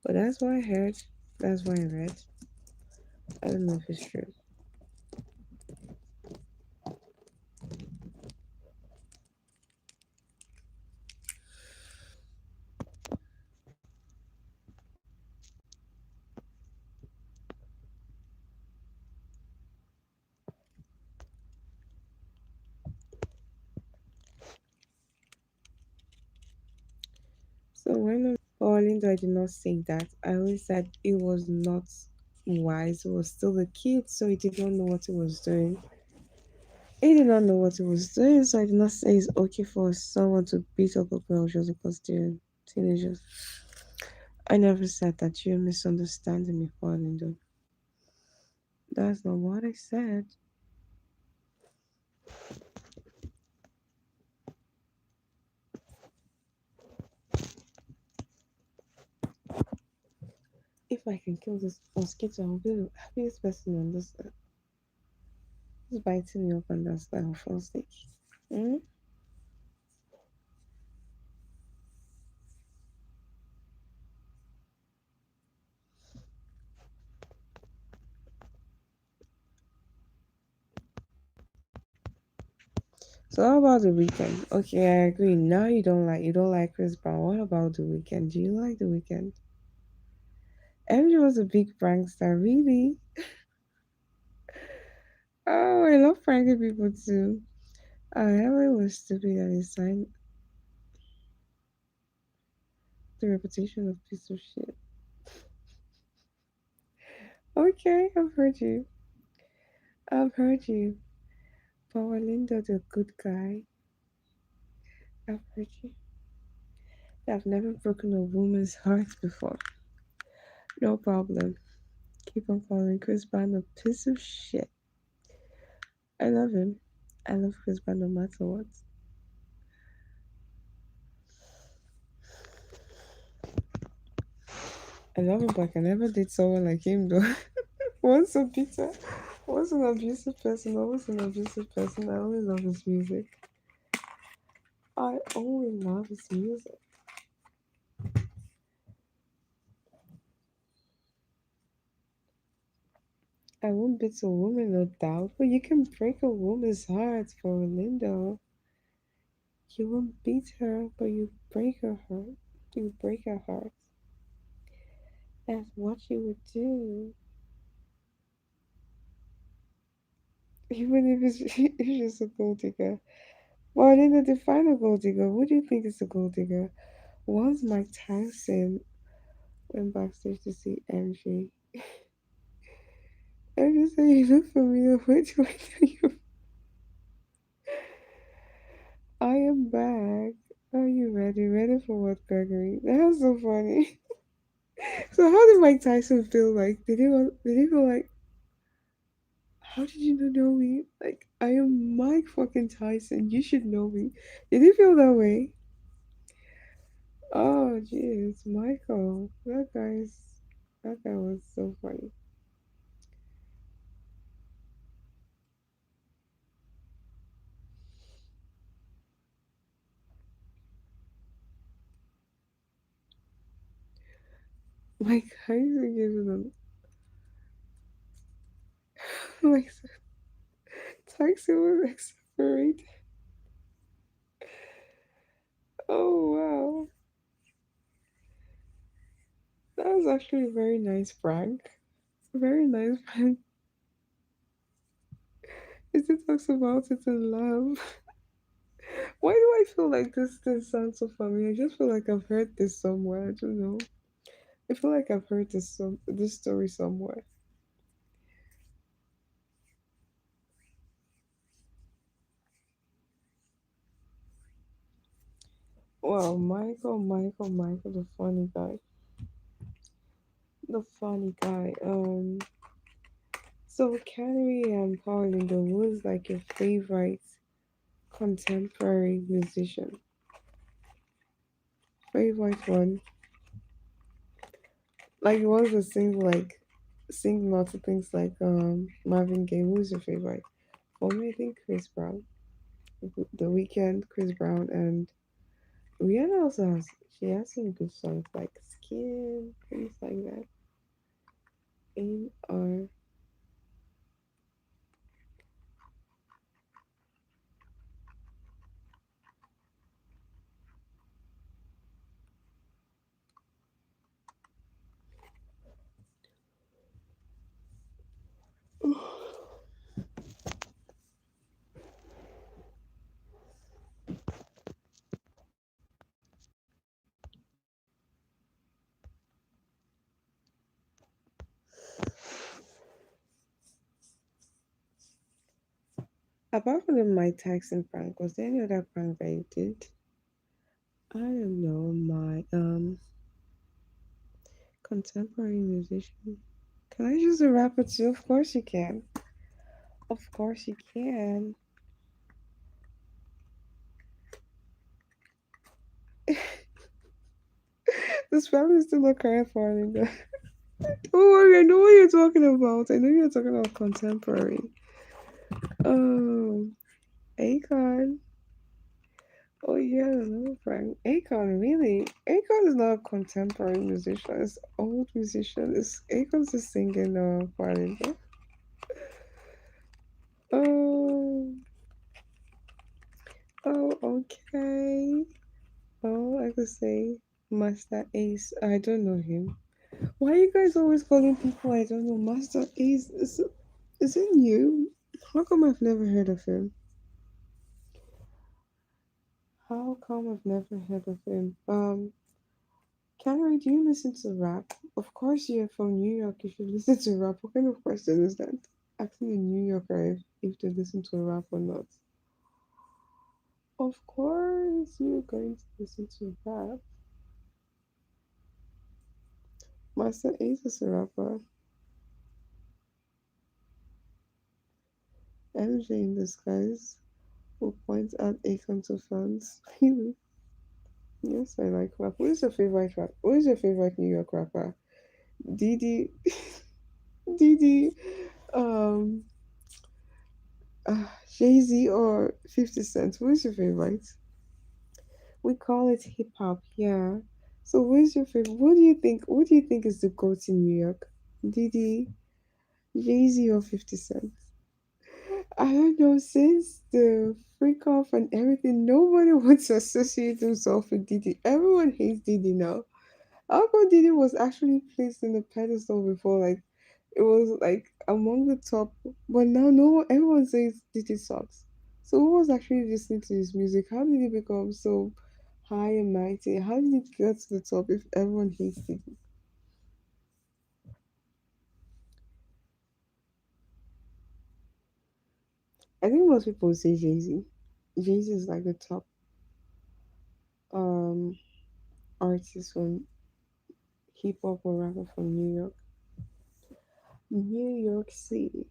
but that's what I heard. That's what I read. I don't know if it's true. So when Orlando, I did not say that. I only said it was not wise. It was still a kid, so he did not know what he was doing. He did not know what he was doing, so I did not say it's okay for someone to beat up a girl just because they're teenagers. I never said that. You're misunderstanding me, Orlando. That's not what I said. If I can kill this mosquito, I'll be the happiest person on this earth. It's biting me up and that's why I'll fall sick. Mm? So how about the weekend? Okay, I agree. Now you don't like Chris Brown. What about the weekend? Do you like the weekend? MJ was a big prankster, really. Oh, I love pranking people too. Henry was stupid and he signed the reputation of piece of shit. Okay, I've heard you. I've heard you. But Orlando, the good guy, I've heard you. I've never broken a woman's heart before. No problem. Keep on calling Chris Brown a piece of shit. I love him. I love Chris Brown no matter what. I love him, but I can never date someone like him though. Once a bitter, once an abusive person, always an abusive person. I only love his music. I only love his music. I won't beat a woman, no doubt, but you can break a woman's heart for Linda. You won't beat her, but you break her heart. You break her heart. That's what you would do. Even if it's if she's a gold digger. Well, Linda, define a gold digger. What do you think is a gold digger? Once Mike Tyson went backstage to see MJ, MJ said, "You look familiar. Where do I know you?" I am back. Are you ready? Ready for what, Gregory? That's so funny. So how did Mike Tyson feel like? Did he feel like, how did you not know me? Like, I am Mike fucking Tyson. You should know me. Did he feel that way? Oh jeez, Michael. That guy was so funny. Mike Tyson gave them like Tyson was exasperated. Oh wow. That was actually a very nice prank. Very nice prank. It talks about it in love. Why do I feel like this sounds so familiar? I just feel like I've heard this somewhere. I don't know. I feel like I've heard this story somewhere. Well, Michael, the funny guy, the funny guy. So Canary and Paulinda was like your favorite contemporary musician, favorite one, like the ones that sing like sing lots of things like Marvin Gaye. Who's your favorite? For me, I think Chris Brown. The Weekend, Chris Brown, and Rihanna also has she has some good songs like Skin, things like that. In our apart from the Mike Tyson prank, was there any other prank that you did? I don't know, my contemporary musician. Can I use a rapper too? Of course you can. Of course you can. This family is still not crying for me. Don't worry, I know what you're talking about. I know you're talking about contemporary. Oh, Akon. Oh yeah, no, Frank. Akon, really? Akon is not a contemporary musician. It's old musician. It's Akon's just singing quality. Oh, oh, okay. Oh, I could say Master Ace. I don't know him. Why are you guys always calling people I don't know? Master Ace is it new? How come I've never heard of him? How come I've never heard of him? Canary, do you listen to rap? Of course you're from New York. You should listen to rap. What kind of question is that? Asking a New Yorker if they listen to rap or not. Of course you're going to listen to rap. Master Ace is a rapper. MJ in disguise who points out Akon to fans. Yes, I like rap. Who is your favorite rap? Who is your favorite New York rapper? Didi, Didi, um, Jay Z or 50 Cent? Who is your favorite? We call it hip hop, yeah. So, who is your favorite? What do you think? What do you think is the goat in New York? Didi, Jay Z, or 50 Cent? I don't know. Since the freak off and everything, nobody wants to associate himself with Didi. Everyone hates Didi now. Alco Didi was actually placed in the pedestal before, like it was like among the top, but now no one, everyone says Didi sucks. So who was actually listening to his music? How did he become so high and mighty? How did he get to the top if everyone hates Didi? I think most people would say Jay Z. Jay Z is like the top um artist from hip hop or rapper from New York. New York City.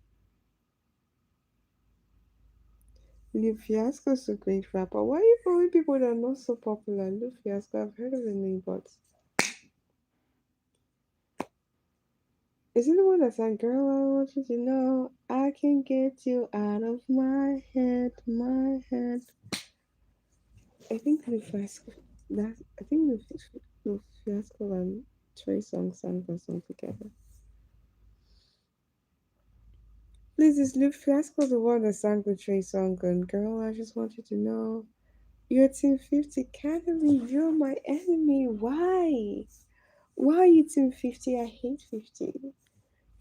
Lil Fiasco is a great rapper. Why are you following people that are not so popular? Lil Fiasco, I've heard of the name, but is it the one that sang "Girl, I want you to know I can get you out of my head, my head"? I think Lil Fiasco. That I think Lil Fiasco and Trey Songz sang that song together. Please, is Lil Fiasco the one that sang the Trey song and "Girl, I just want you to know"? You're Team 50. Can't believe you're my enemy. Why? Why are you Team 50? I hate 50.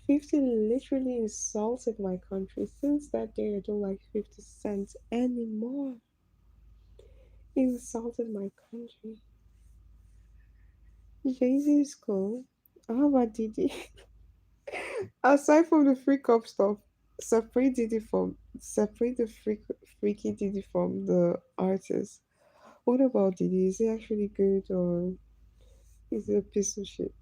50 literally insulted my country. Since that day, I don't like 50 cents anymore. He insulted my country. Jay-Z is cool. How about Didi? Aside from the freak up stuff, separate the freaky Didi from the artist. What about Didi? Is he actually good or is he a piece of shit?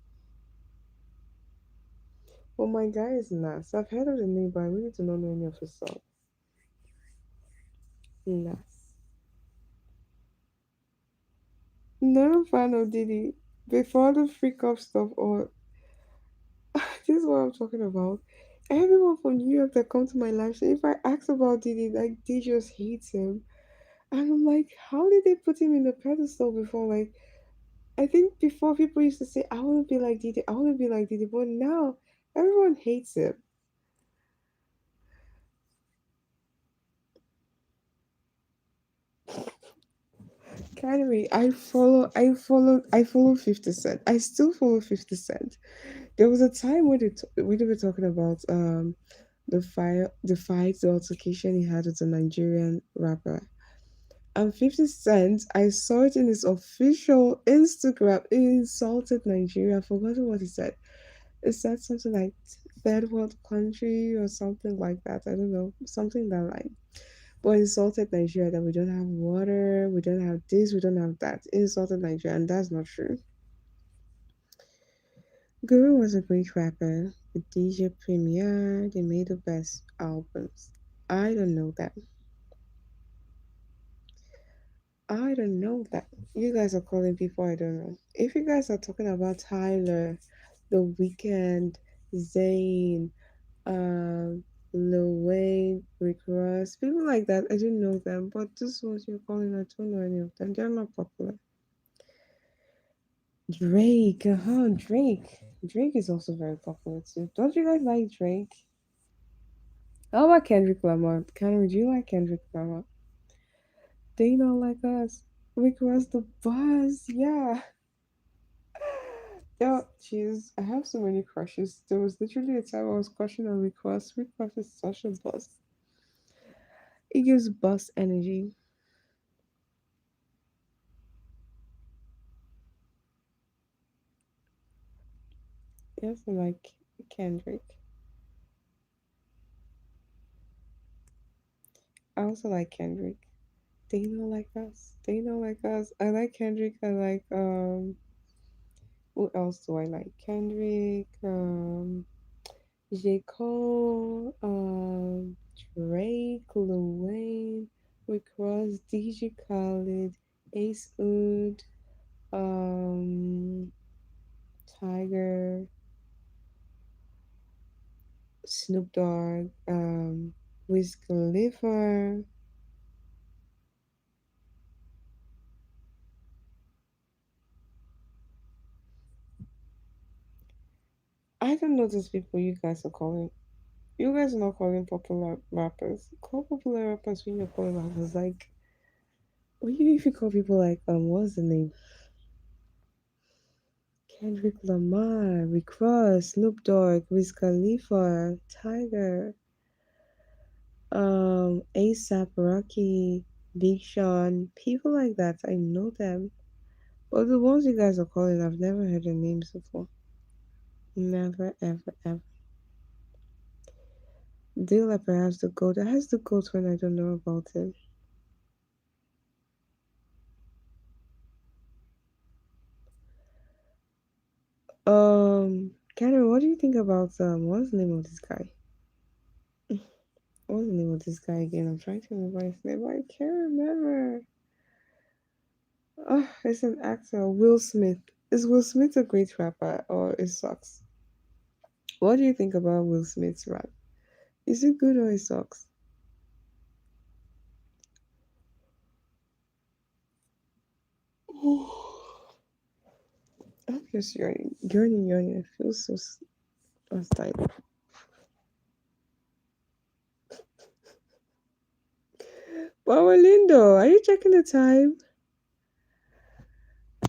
Well, my guy is Nas. I've heard of the name, but I really do not know any of his songs. Nas. Not a fan of Diddy. Before the freak off stuff or This is what I'm talking about. Everyone from New York that come to my live show, if I ask about Diddy, like they just hate him. And I'm like, how did they put him in the pedestal before? Like, I think before people used to say, I want to be like Diddy, I want to be like Diddy, but now everyone hates him. Anyway, I follow 50 Cent. I still follow 50 Cent. There was a time when they were talking about the altercation he had with a Nigerian rapper. And 50 Cent, I saw it in his official Instagram. He insulted Nigeria. I've forgotten what he said. It said something like third world country or something like that. I don't know. Something that line. But he insulted Nigeria that we don't have water, we don't have this, we don't have that. He insulted Nigeria, and that's not true. Guru was a great rapper. With DJ Premier, they made the best albums. I don't know that. I don't know that. You guys are calling people I don't know. If you guys are talking about Tyler, The Weeknd, Zayn, um, Lil Wayne, Rick Ross, people like that, I didn't know them. But this ones you're calling, I don't know any of them. They're not popular. Drake, Drake. Drake is also very popular too. Don't you guys like Drake? How about Kendrick Lamar? Kendrick, do you like Kendrick Lamar? They don't like us. Rick Ross the buzz, yeah. Yeah, jeez, I have so many crushes. There was literally a time I was crushing on Rick Ross. Rick Ross is such a buzz. He gives buzz energy. Yes, I like Kendrick. I also like Kendrick. They don't like us. They don't like us. I like Kendrick. I like who else do I like? Kendrick, J. Cole, Drake, Lil Wayne, Rick Ross, DJ Khaled, Ace Oud, um, Tiger, Snoop Dogg, Wiz Khalifa. I don't know those people you guys are calling. You guys are not calling popular rappers. Call popular rappers when you're calling rappers. Like, what do you if you call people like what's the name? Kendrick Lamar, Rick Ross, Snoop Dogg, Wiz Khalifa, Tiger, ASAP Rocky, Big Sean, people like that. I know them. But the ones you guys are calling, I've never heard their names before. Never, ever, ever. Dilla perhaps the goat. That has the goat when I don't know about him. Karen, what do you think about what's the name of this guy? What's the name of this guy again? I'm trying to remember his name, but I can't remember. Oh, it's an actor, Will Smith. Is Will Smith a great rapper or it sucks? What do you think about Will Smith's rap? Is it good or it sucks? I'm just yawning, yawning, yawning. I feel so tired. Wow, Lindo, are you checking the time?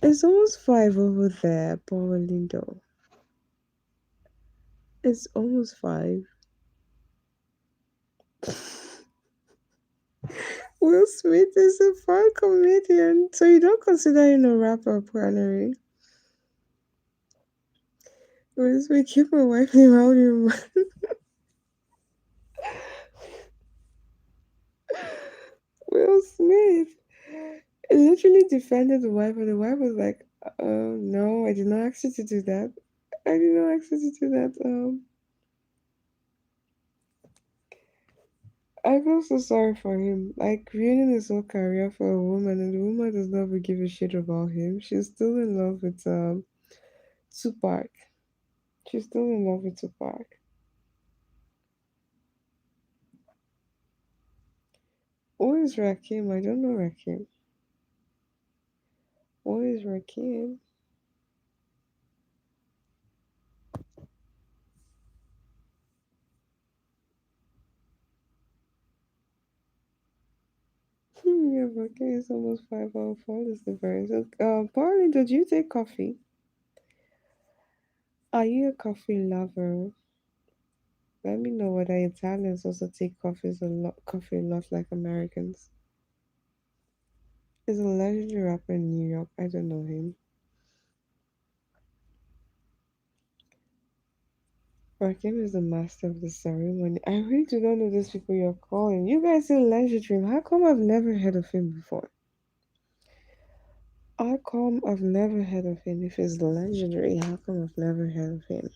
It's almost 5 over there, Power Lindo. It's almost 5. Will Smith is a fun comedian, so you don't consider him a rapper, apparently. Will Smith keep on wiping out your Will Smith literally defended the wife, and the wife was like, no, I did not ask you to do that. I did not ask you to do that. I feel so sorry for him. Like, ruining his whole career for a woman, and the woman does not give a shit about him. She's still in love with Tupac. She's still in love with Tupac. Who is Rakim? I don't know Rakim. Who is Rakim? Yeah, Rakim is almost 5 hours fall is the very so. Pauline, did you take coffee? Are you a coffee lover? Let me know whether Italians also take coffee a lot like Americans. He's a legendary rapper in New York. I don't know him. Rakim is the master of the ceremony. I really do not know these people you're calling. You guys say legendary. How come I've never heard of him before? How come I've never heard of him? If he's legendary, how come I've never heard of him?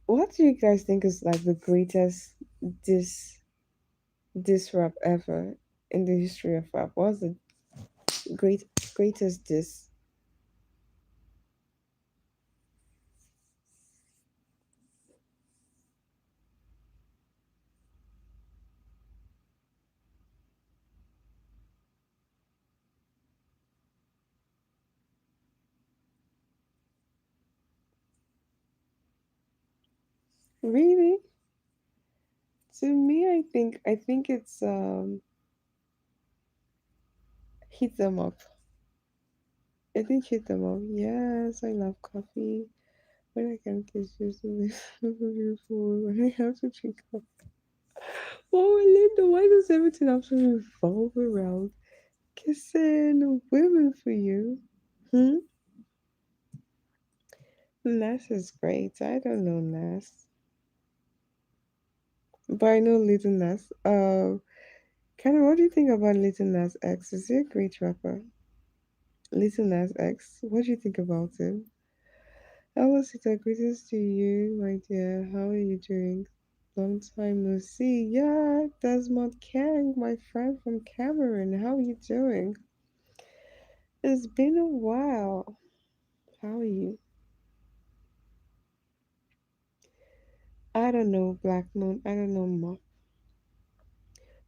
What do you guys think is like the greatest diss diss rap ever in the history of rap? What's the greatest diss? Really? To me, I think it's hit them up. I think hit them up. Yes, I love coffee. When I can kiss you, so beautiful. When I have to drink coffee. Oh, Linda, why does everything have to revolve around kissing women for you? Hmm? Nas is great. I don't know Nas, but I know Little Nas. Kind of, what do you think about Little Nas X? Is he a great rapper? Little Nas X. What do you think about him? Hello, Sita. Greetings to you, my dear. How are you doing? Long time no see. Yeah, Desmond Kang, my friend from Cameroon. How are you doing? It's been a while. How are you? I don't know, Black Moon. I don't know, Ma.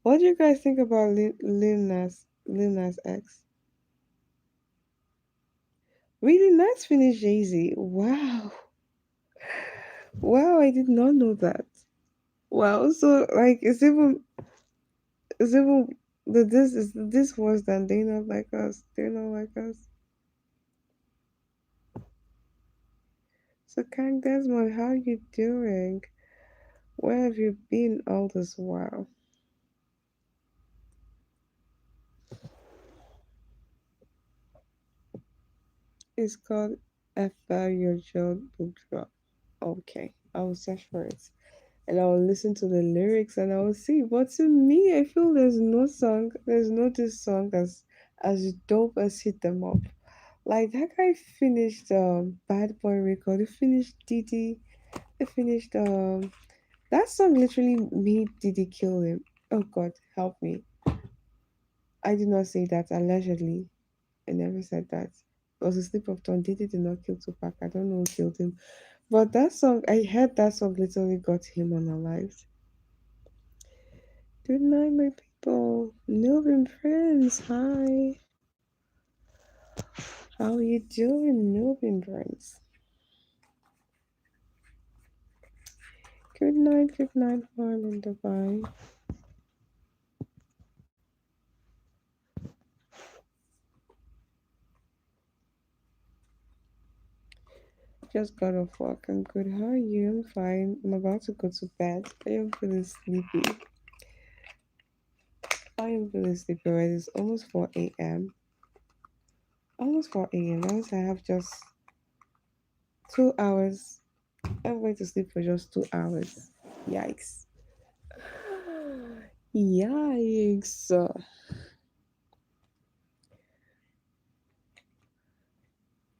What do you guys think about Lil Nas X? Really nice finish, Jay Z. Wow. Wow, I did not know that. Wow, so like it's even this worse than they not like us. They not like us. So Kang Desmond, how you doing? Where have you been all this while? It's called After Your Job Book Drop. Okay, I will search for it. And I will listen to the lyrics and I will see. But to me, I feel there's no this song as dope as Hit Them Up. Like that guy finished Bad Boy record, he finished Diddy, he finished that song literally made Diddy kill him. Oh God, help me. I did not say that allegedly. I never said that. It was a slip of tongue. Diddy did not kill Tupac. I don't know who killed him. But that song, I heard that song literally got him unalived. Good night, my people. Newbin Prince, hi. How are you doing, Newbin Prince? Good night, Harlan Divine. Just got off work. I'm good. How are you? I'm fine. I'm about to go to bed. I am feeling sleepy. I am feeling sleepy already. It's almost 4 a.m. Almost 4 a.m. That means I have just 2 hours. I'm going to sleep for just 2 hours. Yikes. Yikes.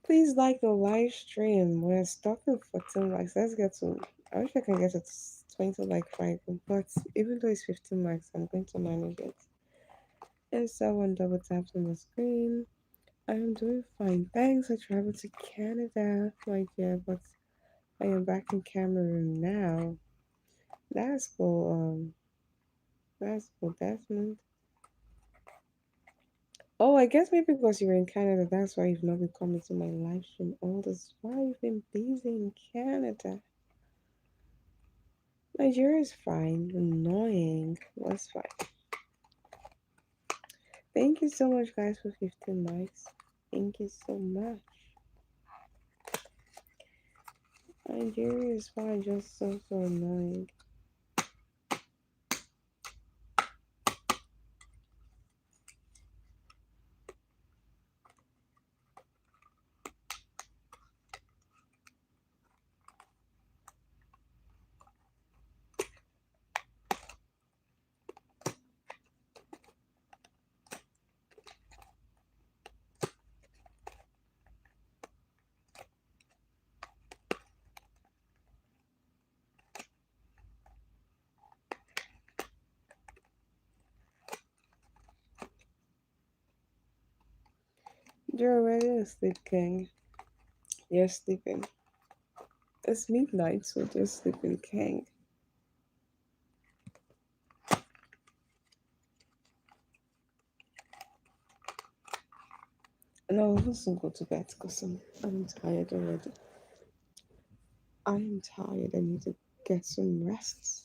Please like the live stream. We're stuck at 14 likes. Let's get to. I wish I can get to 20 like 5. But even though it's 15 likes, I'm going to manage it. And someone double taps on the screen. I am doing fine. Thanks. I traveled to Canada, my dear, but I am back in Cameroon now. That's cool. That's cool, Desmond. Oh, I guess maybe because you're in Canada, that's why you've not been coming to my live stream all this while. You've been busy in Canada. Nigeria is fine. Annoying. Was fine. Thank you so much, guys, for 15 likes. Thank you so much. Nigeria is fine, just so annoying. You're already asleep, King. You're sleeping. It's midnight, so just sleeping, King. And I'll also go to bed because I'm tired already. I'm tired. I need to get some rest.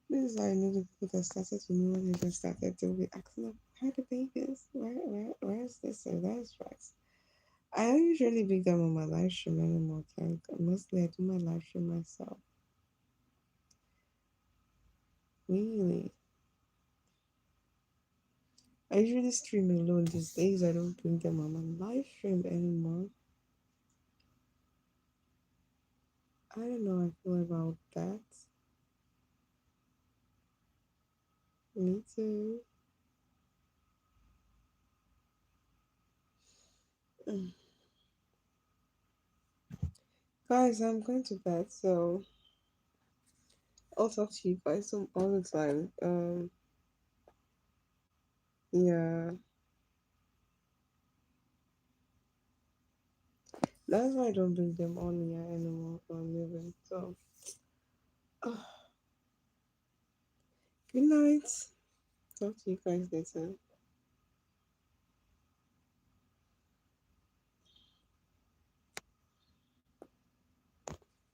This is why I know the people that started to know when they just started to be asking them, where are the babies? Where's this and that's right. I don't usually big them on my live stream anymore. Like mostly I do my live stream myself. Really. I usually stream alone these days. I don't bring them on my live stream anymore. I don't know how I feel about that. Me too. Mm. Guys, I'm going to bed, so I'll talk to you guys all the time. Yeah, that's why I don't bring them on here anymore for a living. So, good night. Talk to you guys later.